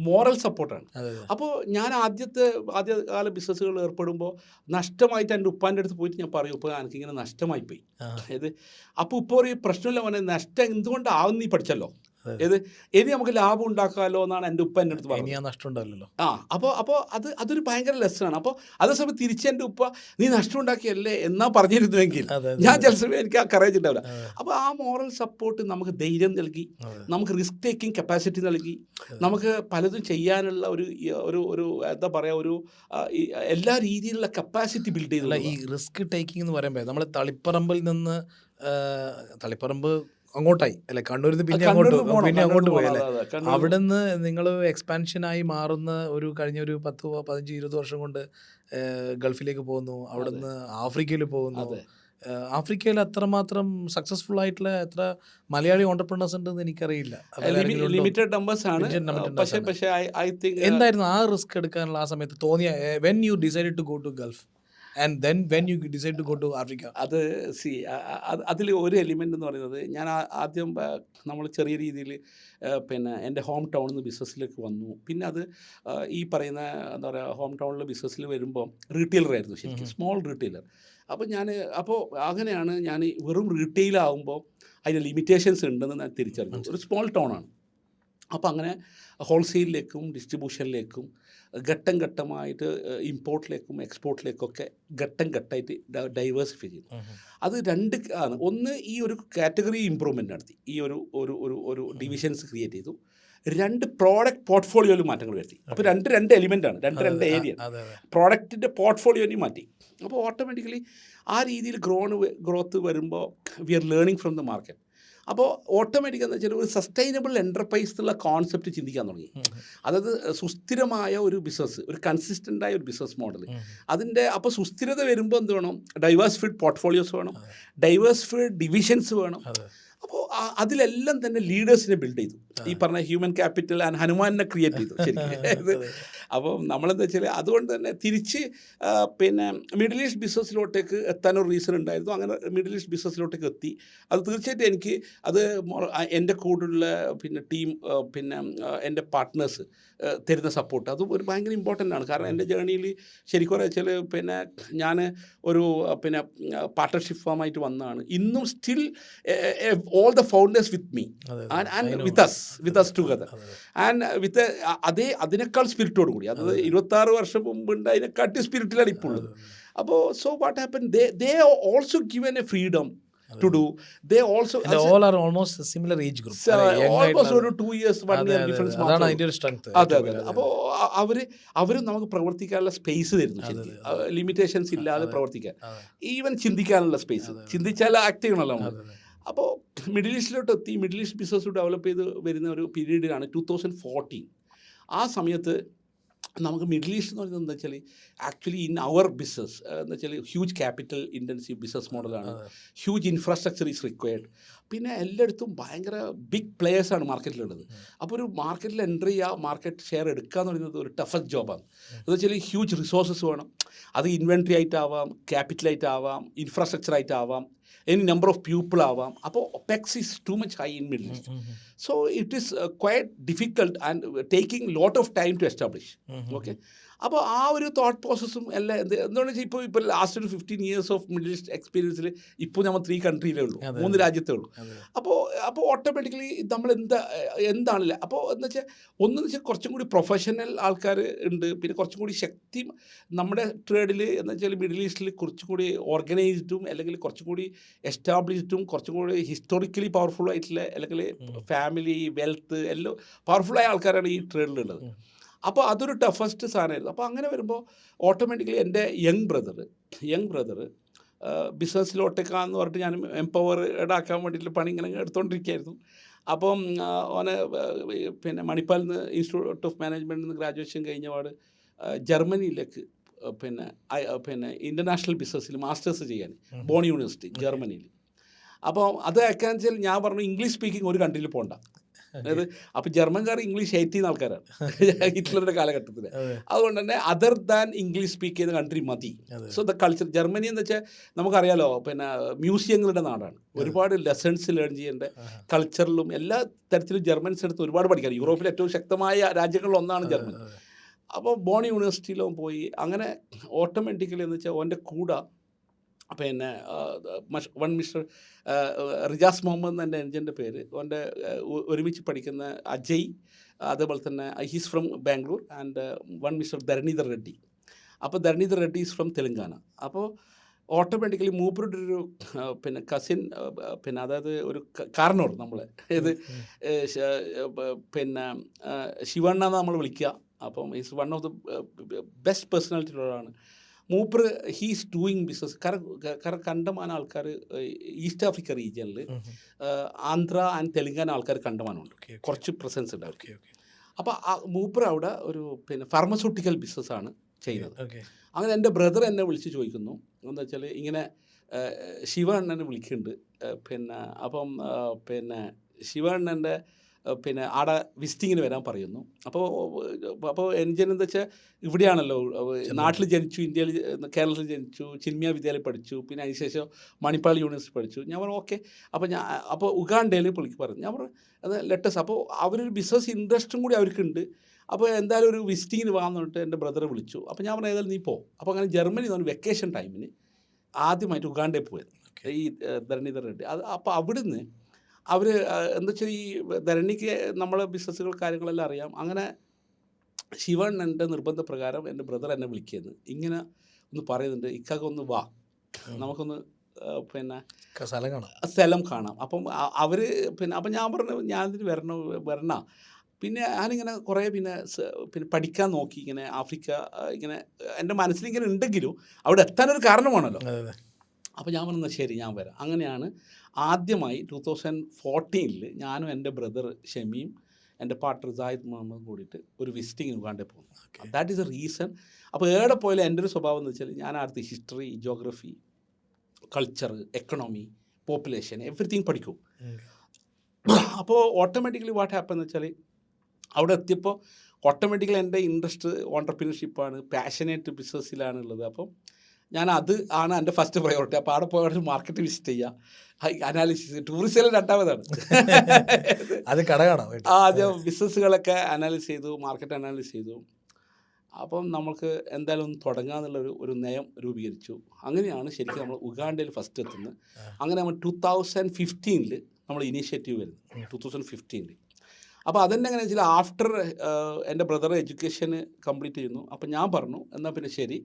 മോറൽ സപ്പോർട്ടാണ്. അപ്പോൾ ഞാൻ ആദ്യകാല ബിസിനസ്സുകളിൽ ഏർപ്പെടുമ്പോൾ നഷ്ടമായിട്ട് എൻ്റെ ഉപ്പാൻ്റെ അടുത്ത് പോയിട്ട് ഞാൻ പറയും, ഇപ്പോൾ എനിക്കിങ്ങനെ നഷ്ടമായിപ്പോയി. അപ്പോൾ ഇപ്പോൾ ഒരു പ്രശ്നമില്ല മോനെ, നഷ്ടം എന്തുകൊണ്ടാവും നീ പഠിച്ചല്ലോ, ഇനി നമുക്ക് ലാഭം ഉണ്ടാക്കാമല്ലോ എന്നാണ് എൻ്റെ ഉപ്പ എൻ്റെ അടുത്ത് പറഞ്ഞത്. നഷ്ടം ഉണ്ടാവില്ലല്ലോ. അപ്പോൾ അതൊരു ഭയങ്കര ലെസണാണ്. അപ്പോൾ അതേസമയം തിരിച്ച് എൻ്റെ ഉപ്പ നീ നഷ്ടം ഉണ്ടാക്കിയല്ലേ എന്നാ പറഞ്ഞിരുന്നുവെങ്കിൽ ഞാൻ ചില സമയം എനിക്ക് ആ കറേജ് ഉണ്ടാവില്ല. അപ്പോൾ ആ മോറൽ സപ്പോർട്ട് നമുക്ക് ധൈര്യം നൽകി, നമുക്ക് റിസ്ക് ടേക്കിംഗ് കപ്പാസിറ്റി നൽകി, നമുക്ക് പലതും ചെയ്യാനുള്ള ഒരു എന്താ പറയുക, ഒരു എല്ലാ രീതിയിലുള്ള കപ്പാസിറ്റി ബിൽഡ് ചെയ്തില്ല. ഈ റിസ്ക് ടേക്കിംഗ് എന്ന് പറയുമ്പോൾ നമ്മൾ തളിപ്പറമ്പിൽ നിന്ന് അങ്ങോട്ടായി അല്ലെ, കണ്ണൂരിൽ നിന്ന് പിന്നെ അങ്ങോട്ട് പോയല്ലേ. അവിടെ നിന്ന് നിങ്ങൾ എക്സ്പാൻഷനായി മാറുന്ന ഒരു കഴിഞ്ഞ ഒരു 10, 15, 20 വർഷം കൊണ്ട് ഗൾഫിലേക്ക് പോകുന്നു, അവിടെ നിന്ന് ആഫ്രിക്കയിൽ പോകുന്നു. ആഫ്രിക്കയിൽ അത്രമാത്രം സക്സസ്ഫുൾ ആയിട്ടുള്ള എത്ര മലയാളി ഓണ്ടർപ്രണേഴ്സ് ഉണ്ടെന്ന് എനിക്കറിയില്ല. ലിമിറ്റഡ് നമ്പേഴ്സ് ആണ്. എന്തായിരുന്നു ആ റിസ്ക് എടുക്കാനുള്ള ആ സമയത്ത് തോന്നിയ, when you decide to go to Gulf and then when you decide to go to Africa? അതിൽ ഒരു എലിമെൻ്റ് എന്ന് പറയുന്നത്, ഞാൻ ആദ്യം നമ്മൾ ചെറിയ രീതിയിൽ പിന്നെ എൻ്റെ ഹോം ടൗണിൽ നിന്ന് ബിസിനസ്സിലേക്ക് വന്നു. പിന്നെ അത് ഈ പറയുന്ന എന്താ പറയുക, ഹോം ടൗണിലെ ബിസിനസ്സിൽ വരുമ്പോൾ റീറ്റെയിലറായിരുന്നു ശരിക്കും, സ്മോൾ റീറ്റെയിലർ. അപ്പോൾ അങ്ങനെയാണ് ഞാൻ വെറും റീറ്റെയിലാകുമ്പോൾ അതിൻ്റെ ലിമിറ്റേഷൻസ് ഉണ്ടെന്ന് ഞാൻ തിരിച്ചറിഞ്ഞു. ഒരു സ്മോൾ ടൗണാണ്. അപ്പോൾ അങ്ങനെ ഹോൾസെയിലിലേക്കും ഡിസ്ട്രിബ്യൂഷനിലേക്കും ഘട്ടം ഘട്ടമായിട്ട് ഇമ്പോർട്ടിലേക്കും എക്സ്പോർട്ടിലേക്കൊക്കെ ഘട്ടം ഘട്ടമായിട്ട് ഡൈവേഴ്സിഫൈ ചെയ്തു. അത് രണ്ട് ആണ്. ഒന്ന് ഈ ഒരു കാറ്റഗറി ഇമ്പ്രൂവ്മെൻറ്റ് നടത്തി, ഈ ഒരു ഒരു ഒരു ഒരു ഡിവിഷൻസ് ക്രിയേറ്റ് ചെയ്തു. രണ്ട് പ്രോഡക്റ്റ് പോർട്ട്ഫോളിയോയിൽ മാറ്റങ്ങൾ വരുത്തി. അപ്പോൾ രണ്ട് എലിമെൻ്റാണ്, രണ്ട് ഏരിയ. പ്രോഡക്റ്റിൻ്റെ പോർട്ട്ഫോളിയോനെയും മാറ്റി. അപ്പോൾ ഓട്ടോമാറ്റിക്കലി ആ രീതിയിൽ ഗ്രോത്ത് വരുമ്പോൾ we are learning from the market. അപ്പോൾ ഓട്ടോമാറ്റിക് എന്ന് വെച്ചാൽ ഒരു സസ്റ്റൈനബിൾ എൻ്റർപ്രൈസ് എന്നുള്ള കോൺസെപ്റ്റ് ചിന്തിക്കാൻ തുടങ്ങി. അതായത് സുസ്ഥിരമായ ഒരു ബിസിനസ്, ഒരു കൺസിസ്റ്റൻ്റായ ഒരു ബിസിനസ് മോഡൽ. അതിൻ്റെ അപ്പോൾ സുസ്ഥിരത വരുമ്പോൾ എന്ത് വേണം? ഡൈവേഴ്സിഫൈഡ് പോർട്ട്ഫോളിയോസ് വേണം, ഡൈവേഴ്സിഫൈഡ് ഡിവിഷൻസ് വേണം. അപ്പോൾ അതിലെല്ലാം തന്നെ ലീഡേഴ്സിനെ ബിൽഡ് ചെയ്തു. ഈ പറഞ്ഞ ഹ്യൂമൻ ക്യാപിറ്റൽ ആൻഡ് ഹനുമാനെ ക്രിയേറ്റ് ചെയ്തു ശരിക്കും. അപ്പം നമ്മളെന്താ വെച്ചാൽ അതുകൊണ്ട് തന്നെ തിരിച്ച് പിന്നെ മിഡിൽ ഈസ്റ്റ് ബിസിനസ്സിലോട്ടേക്ക് എത്താനൊരു റീസൺ ഉണ്ടായിരുന്നു. അങ്ങനെ മിഡിൽ ഈസ്റ്റ് ബിസിനസ്സിലോട്ടേക്ക് എത്തി. അത് തീർച്ചയായിട്ടും എനിക്ക് അത് എൻ്റെ കൂടെയുള്ള പിന്നെ ടീം പിന്നെ എൻ്റെ പാർട്ട്നേഴ്സ് തരുന്ന സപ്പോർട്ട് അത് ഒരു ഭയങ്കര ഇമ്പോർട്ടൻ്റ് ആണ്. കാരണം എൻ്റെ ജേണിയിൽ ശരിക്കും വെച്ചാൽ പിന്നെ ഞാൻ ഒരു പിന്നെ പാർട്ട്ണർഷിപ്പ് ഫാമായിട്ട് വന്നതാണ്. ഇന്നും still all the founders with me and with us together and with അതിനേക്കാൾ സ്പിരിറ്റോട് കൂടി. അത് 26 വർഷം മുമ്പുണ്ട്, അതിനെക്കാട്ടി സ്പിരിറ്റിലാണ് ഇപ്പോൾ ഉള്ളത്. അപ്പോൾ so what happen, they also given A freedom to do. They also and all are almost similar age group, almost ഒരു 2 years 1 year ഡിഫറൻസ്. അതാണ് അതിൻ്റെ ഒരു സ്ട്രെങ്ത്. അതെ. അപ്പോൾ അവരും നമുക്ക് പ്രവർത്തിക്കാനുള്ള സ്പേസ് തരുന്നു. ലിമിറ്റേഷൻസ് ഇല്ലാതെ പ്രവർത്തിക്കാൻ, ഈവൻ ചിന്തിക്കാനുള്ള സ്പേസ്. ചിന്തിച്ചാൽ ആക്ട് ചെയ്യണമല്ലോ നമ്മൾ. അപ്പോൾ മിഡിൽ ഈസ്റ്റിലോട്ട് എത്തി. മിഡിൽ ഈസ്റ്റ് ബിസിനസ് ഡെവലപ്പ് ചെയ്ത് വരുന്ന ഒരു പീരീഡിലാണ് 2014. ആ സമയത്ത് നമുക്ക് മിഡിൽ ഈസ്റ്റ് എന്ന് പറയുന്നത് എന്താ വെച്ചാൽ ആക്ച്വലി ഇൻ അവർ ബിസിനസ് എന്ന് വെച്ചാൽ ഹ്യൂജ് ക്യാപിറ്റൽ ഇൻറ്റൻസീവ് ബിസിനസ് മോഡലാണ്. Huge infrastructure is required. പിന്നെ എല്ലായിടത്തും ഭയങ്കര ബിഗ് പ്ലെയേഴ്സാണ് മാർക്കറ്റിലുള്ളത്. അപ്പോൾ ഒരു മാർക്കറ്റിൽ എൻ്റർ ചെയ്യുക, മാർക്കറ്റ് ഷെയർ എടുക്കുക എന്ന് പറയുന്നത് ഒരു ടഫസ്റ്റ് ജോബാണ്. എന്ന് വെച്ചാൽ ഹ്യൂജ് റിസോഴ്സസ് വേണം. അത് inventory ആയിട്ടാവാം, ക്യാപിറ്റലായിട്ടാവാം, ഇൻഫ്രാസ്ട്രക്ചറായിട്ടാവാം, any number of people ആവാം. അപ്പോൾ OPEX is too much high in Middle East. So it is quite difficult and taking lot of time to establish. Okay. അപ്പോൾ ആ ഒരു തോട്ട് പ്രോസസ്സും എല്ലാം എന്താണെന്ന് വെച്ചാൽ ഇപ്പോൾ ലാസ്റ്റ് ഒരു 15 years ഓഫ് മിഡിൽ ഈസ്റ്റ് എക്സ്പീരിയൻസിൽ ഇപ്പോൾ നമ്മൾ 3 കൺട്രിയിലേ ഉള്ളൂ, 3 രാജ്യത്തേ ഉള്ളൂ. അപ്പോൾ ഓട്ടോമാറ്റിക്കലി നമ്മൾ എന്താണില്ല. അപ്പോൾ എന്ന് വെച്ചാൽ ഒന്നെന്ന് വെച്ചാൽ കുറച്ചും കൂടി പ്രൊഫഷണൽ ആൾക്കാർ ഉണ്ട്. പിന്നെ കുറച്ചും കൂടി ശക്തി നമ്മുടെ ട്രേഡിൽ എന്ന് വെച്ചാൽ മിഡിൽ ഈസ്റ്റിൽ കുറച്ചും കൂടി ഓർഗനൈസ്ഡും അല്ലെങ്കിൽ കുറച്ചും കൂടി എസ്റ്റാബ്ലിഷ്ഡും കുറച്ചും കൂടി ഹിസ്റ്റോറിക്കലി പവർഫുൾ ആയിട്ടുള്ള അല്ലെങ്കിൽ ഫാമിലി വെൽത്ത് എല്ലാം പവർഫുള്ളായ ആൾക്കാരാണ് ഈ ട്രേഡിലുള്ളത്. അപ്പോൾ അതൊരു ടഫസ്റ്റ് സാധനമായിരുന്നു. അപ്പോൾ അങ്ങനെ വരുമ്പോൾ ഓട്ടോമാറ്റിക്കലി എൻ്റെ യങ് ബ്രദർ ബിസിനസ്സിലോട്ടേക്കാന്ന് പറഞ്ഞിട്ട് ഞാൻ എംപവേർഡ് ആക്കാൻ വേണ്ടിയിട്ട് പണി ഇങ്ങനെ എടുത്തുകൊണ്ടിരിക്കുകയായിരുന്നു. അപ്പം ഓനെ പിന്നെ മണിപ്പാലിൽ നിന്ന് ഇൻസ്റ്റിറ്റ്യൂട്ട് ഓഫ് മാനേജ്മെൻറ്റിൽ നിന്ന് ഗ്രാജുവേഷൻ കഴിഞ്ഞപാട് ജർമ്മനിയിലേക്ക് പിന്നെ ഇൻ്റർനാഷണൽ ബിസിനസ്സിൽ മാസ്റ്റേഴ്സ് ചെയ്യാൻ ബോൺ യൂണിവേഴ്സിറ്റി ജർമ്മനിയിൽ. അപ്പോൾ അത് എക്കാന്ന് വെച്ചാൽ ഞാൻ പറഞ്ഞു ഇംഗ്ലീഷ് സ്പീക്കിംഗ് ഒരു കൺട്രിയിൽ പോകണ്ട. അതായത് അപ്പോൾ ജർമ്മൻകാർ ഇംഗ്ലീഷ് ഹേറ്റ് ചെയ്യുന്ന ആൾക്കാരാണ് ഹിറ്റ്ലറുടെ കാലഘട്ടത്തിൽ. അതുകൊണ്ട് തന്നെ അതർ ദാൻ ഇംഗ്ലീഷ് സ്പീക്ക് ചെയ്യുന്ന കൺട്രി മതി. സോ ദ കൾച്ചർ ജർമ്മനി എന്ന് വെച്ചാൽ നമുക്കറിയാലോ പിന്നെ മ്യൂസിയങ്ങളുടെ നാടാണ്. ഒരുപാട് ലെസൺസ് ലേൺ ചെയ്യേണ്ട കൾച്ചറിലും എല്ലാ തരത്തിലും ജർമ്മൻസ് എടുത്ത് ഒരുപാട് പഠിക്കാൻ. യൂറോപ്പിലെ ഏറ്റവും ശക്തമായ രാജ്യങ്ങളിലൊന്നാണ് ജർമ്മനി. അപ്പോൾ ബോൺ യൂണിവേഴ്സിറ്റിയിലും പോയി. അങ്ങനെ ഓട്ടോമാറ്റിക്കലി എന്ന് വെച്ചാൽ ഓൻ്റെ കൂടെ പിന്നെ വൺ മിസ്റ്റർ റിജാസ് മുഹമ്മദ് എൻ്റെ എൻജിൻ്റെ പേര്. ഓൻ്റെ ഒരുമിച്ച് പഠിക്കുന്ന അജയ്, അതേപോലെ തന്നെ he's from Bangalore, and one mister Dharanidhar Reddy. അപ്പോൾ ധരണീധർ റെഡ്ഡി ഈസ് ഫ്രം തെലങ്കാന. അപ്പോൾ ഓട്ടോമാറ്റിക്കലി മൂപ്പരുടെ ഒരു പിന്നെ കസിൻ പിന്നെ അതായത് ഒരു കാരണോട് നമ്മളെ ഇത് പിന്നെ ശിവണ്ണ നമ്മൾ വിളിക്കുക. അപ്പം is one of the best പേഴ്സണാലിറ്റിയുള്ളതാണ് മൂപ്പർ. He's doing business. കാരണം കണ്ടമാനം ആൾക്കാർ ഈസ്റ്റ് ആഫ്രിക്ക റീജിയനിൽ ആന്ധ്ര ആൻഡ് തെലുങ്കാന ആൾക്കാർ കണ്ടമാനമുണ്ട്, കുറച്ച് പ്രസൻസ് ഉണ്ടാവും. അപ്പോൾ മൂപ്പർ അവിടെ ഒരു പിന്നെ ഫാർമസ്യൂട്ടിക്കൽ ബിസിനസ്സാണ് ചെയ്യുന്നത്. അങ്ങനെ എൻ്റെ ബ്രദർ എന്നെ വിളിച്ച് ചോദിക്കുന്നു എന്താ വെച്ചാൽ ഇങ്ങനെ ശിവണ്ണനെ വിളിക്കുന്നുണ്ട്. പിന്നെ അപ്പം പിന്നെ ശിവണ്ണൻ്റെ പിന്നെ ആടെ വിസിറ്റിങ്ങിന് വരാൻ പറയുന്നു. അപ്പോൾ എൻജിൻ എന്താ വെച്ചാൽ ഇവിടെയാണല്ലോ, നാട്ടിൽ ജനിച്ചു, ഇന്ത്യയിൽ കേരളത്തിൽ ജനിച്ചു, ചിന്മയ വിദ്യാലയം പഠിച്ചു, പിന്നെ അതിനുശേഷം മണിപ്പാൽ യൂണിവേഴ്സിറ്റി പഠിച്ചു. ഞാൻ പറഞ്ഞു ഓക്കെ. അപ്പോൾ ഉഗാണ്ടയിൽ പുള്ളിക്ക് പറഞ്ഞു. ഞാൻ പറഞ്ഞു അത് ലെറ്റസ്. അപ്പോൾ അവരൊരു ബിസിനസ് ഇൻട്രസ്റ്റും കൂടി അവർക്കുണ്ട്. അപ്പോൾ എന്തായാലും ഒരു വിസിറ്റിങ്ങിന് പോകാമെന്ന് പറഞ്ഞിട്ട് എൻ്റെ ബ്രദറെ വിളിച്ചു. അപ്പോൾ ഞാൻ പറഞ്ഞു ഏതായാലും നീ പോ. അപ്പോൾ അങ്ങനെ ജർമ്മനി എന്ന് പറഞ്ഞ വെക്കേഷൻ ടൈമിന് ആദ്യമായിട്ട് ഉഗാണ്ടയിൽ പോയത് ഈ ധരണീധർ റെഡ്ഡി. അപ്പോൾ അവിടുന്ന് അവർ എന്താ വെച്ചാൽ ഈ ധരണിക്ക് നമ്മളെ ബിസിനസ്സുകൾ കാര്യങ്ങളെല്ലാം അറിയാം. അങ്ങനെ ശിവൻ എൻ്റെ നിർബന്ധപ്രകാരം എൻ്റെ ബ്രദർ എന്നെ വിളിക്കുന്നത് ഇങ്ങനെ ഒന്ന് പറയുന്നുണ്ട്, ഇക്കാക്ക ഒന്ന് വാ, നമുക്കൊന്ന് പിന്നെ സ്ഥലം കാണാം. അപ്പം അവർ പിന്നെ അപ്പം ഞാൻ പറഞ്ഞു ഞാനിതിന് വരണ. പിന്നെ ഞാനിങ്ങനെ കുറേ പിന്നെ പഠിക്കാൻ നോക്കി, ഇങ്ങനെ ആഫ്രിക്ക ഇങ്ങനെ എൻ്റെ മനസ്സിലിങ്ങനെ ഉണ്ടെങ്കിലും അവിടെ എത്താനൊരു കാരണമാണല്ലോ. അപ്പോൾ ഞാൻ പറഞ്ഞു ശരി ഞാൻ വരാം. അങ്ങനെയാണ് ആദ്യമായി 2014 ഞാനും എൻ്റെ ബ്രദർ ഷമീം എൻ്റെ പാർട്ണർ സാഹിദ് മുഹമ്മദ് കൂടിയിട്ട് ഒരു വിസിറ്റിങ്ങിന് ഉഗാണ്ടയിൽ പോകുന്നു. That is A reason. അപ്പോൾ ഏടെ പോയാലും എൻ്റെ ഒരു സ്വഭാവം എന്ന് വെച്ചാൽ ഞാൻ അടുത്ത് history, geography, culture, economy, population everything പഠിക്കും. അപ്പോൾ ഓട്ടോമാറ്റിക്കലി വാട്ട് ഹാപ്പൻ എന്ന് വെച്ചാൽ അവിടെ എത്തിയപ്പോൾ ഓട്ടോമാറ്റിക്കലി എൻ്റെ ഇൻട്രസ്റ്റ് ഓൺടർപ്രീനർഷിപ്പാണ്, പാഷനേറ്റ് ബിസിനസ്സിലാണുള്ളത്. അപ്പം അത് ആണ് എൻ്റെ ഫസ്റ്റ് പ്രയോറിറ്റി. അപ്പോൾ അവിടെ പോയ മാർക്കറ്റ് വിസിറ്റ് ചെയ്യുക, അനാലിസിസ്. ടൂറിസ്റ്റിൽ രണ്ടാമതാണ്. അത് കടകാണോ? ആദ്യം ബിസിനസ്സുകളൊക്കെ അനാലിസ് ചെയ്തു, മാർക്കറ്റ് അനാലിസ് ചെയ്തു. അപ്പം നമുക്ക് എന്തായാലും ഒന്ന് തുടങ്ങാമെന്നുള്ളൊരു ഒരു നയം രൂപീകരിച്ചു. അങ്ങനെയാണ് ശരിക്കും നമ്മൾ ഉഗാണ്ടയിൽ ഫസ്റ്റ് എത്തുന്നത്. അങ്ങനെ നമ്മൾ 2015 നമ്മൾ ഇനീഷ്യേറ്റീവ് വരുന്നത്, 2015. അപ്പോൾ അതെന്നെ എങ്ങനെയാണെന്ന് വെച്ചാൽ ആഫ്റ്റർ എൻ്റെ ബ്രദർ എഡ്യൂക്കേഷൻ കംപ്ലീറ്റ് ചെയ്യുന്നു. അപ്പോൾ ഞാൻ പറഞ്ഞു എന്നാൽ പിന്നെ ശരി,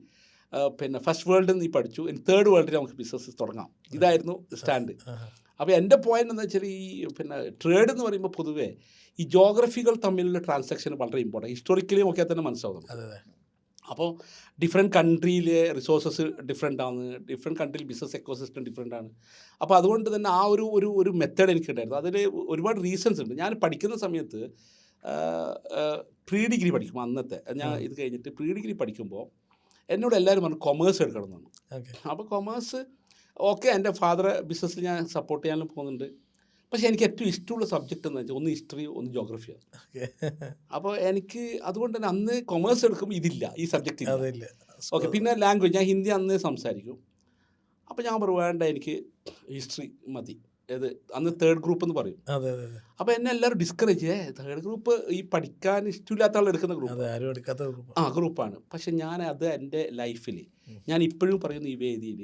പിന്നെ ഫസ്റ്റ് വേൾഡിൽ നീ പഠിച്ചു, ഇനി തേർഡ് വേൾഡിൽ നമുക്ക് ബിസിനസ് തുടങ്ങാം. ഇതായിരുന്നു സ്റ്റാൻഡ്. അപ്പോൾ എൻ്റെ പോയിൻ്റ് എന്താ വെച്ചാൽ ഈ പിന്നെ ട്രേഡ് എന്ന് പറയുമ്പോൾ പൊതുവേ ഈ ജോഗ്രഫികൾ തമ്മിലുള്ള ട്രാൻസാക്ഷൻ വളരെ ഇമ്പോർട്ടൻറ്റ്. ഹിസ്റ്റോറിക്കലി നോക്കിയാൽ തന്നെ മനസ്സിലാവും. അപ്പോൾ ഡിഫറെൻറ്റ് കൺട്രിയിലെ റിസോഴ്സസ് ഡിഫറെൻ്റ് ആണ്, ഡിഫറെൻറ്റ് കൺട്രിയിൽ ബിസിനസ് എക്കോസിസ്റ്റം ഡിഫറെൻ്റ് ആണ്. അപ്പോൾ അതുകൊണ്ട് തന്നെ ആ ഒരു മെത്തേഡ് എനിക്കുണ്ടായിരുന്നു. അതിൽ ഒരുപാട് റീസൺസ് ഉണ്ട്. ഞാൻ പഠിക്കുന്ന സമയത്ത് പ്രീ ഡിഗ്രി പഠിക്കും. അന്നത്തെ ഞാൻ ഇത് കഴിഞ്ഞിട്ട് പ്രീ ഡിഗ്രി പഠിക്കുമ്പോൾ എന്നോട് എല്ലാവരും പറഞ്ഞു കൊമേഴ്സ് എടുക്കണം എന്നാണ്. അപ്പോൾ കൊമേഴ്സ് ഓക്കെ, എൻ്റെ ഫാദർ ബിസിനസ്സിൽ ഞാൻ സപ്പോർട്ട് ചെയ്യാനും പോകുന്നുണ്ട്. പക്ഷേ എനിക്ക് ഏറ്റവും ഇഷ്ടമുള്ള സബ്ജക്റ്റ് എന്ന് വെച്ചാൽ ഒന്ന് ഹിസ്റ്ററി, ഒന്ന് ജോഗ്രഫിയാണ്. അപ്പോൾ എനിക്ക് അതുകൊണ്ട് തന്നെ അന്ന് കൊമേഴ്സ് എടുക്കുമ്പോൾ ഇതില്ല, ഈ സബ്ജക്റ്റ് ഇല്ല. ഓക്കെ, പിന്നെ ലാംഗ്വേജ് ഞാൻ ഹിന്ദി അന്ന് സംസാരിക്കും. അപ്പോൾ ഞാൻ പറയും വേണ്ട, എനിക്ക് ഹിസ്റ്ററി മതി. അന്ന് തേർഡ് ഗ്രൂപ്പ് എന്ന് പറയും. അപ്പോൾ എന്നെ എല്ലാവരും ഡിസ്കറേജ് തേർഡ് ഗ്രൂപ്പ് ഈ പഠിക്കാൻ ഇഷ്ടമില്ലാത്ത ആൾ എടുക്കുന്ന ഗ്രൂപ്പാണ്. പക്ഷെ ഞാൻ എൻ്റെ ലൈഫിൽ ഞാൻ ഇപ്പോഴും പറയുന്ന ഈ വേദിയിൽ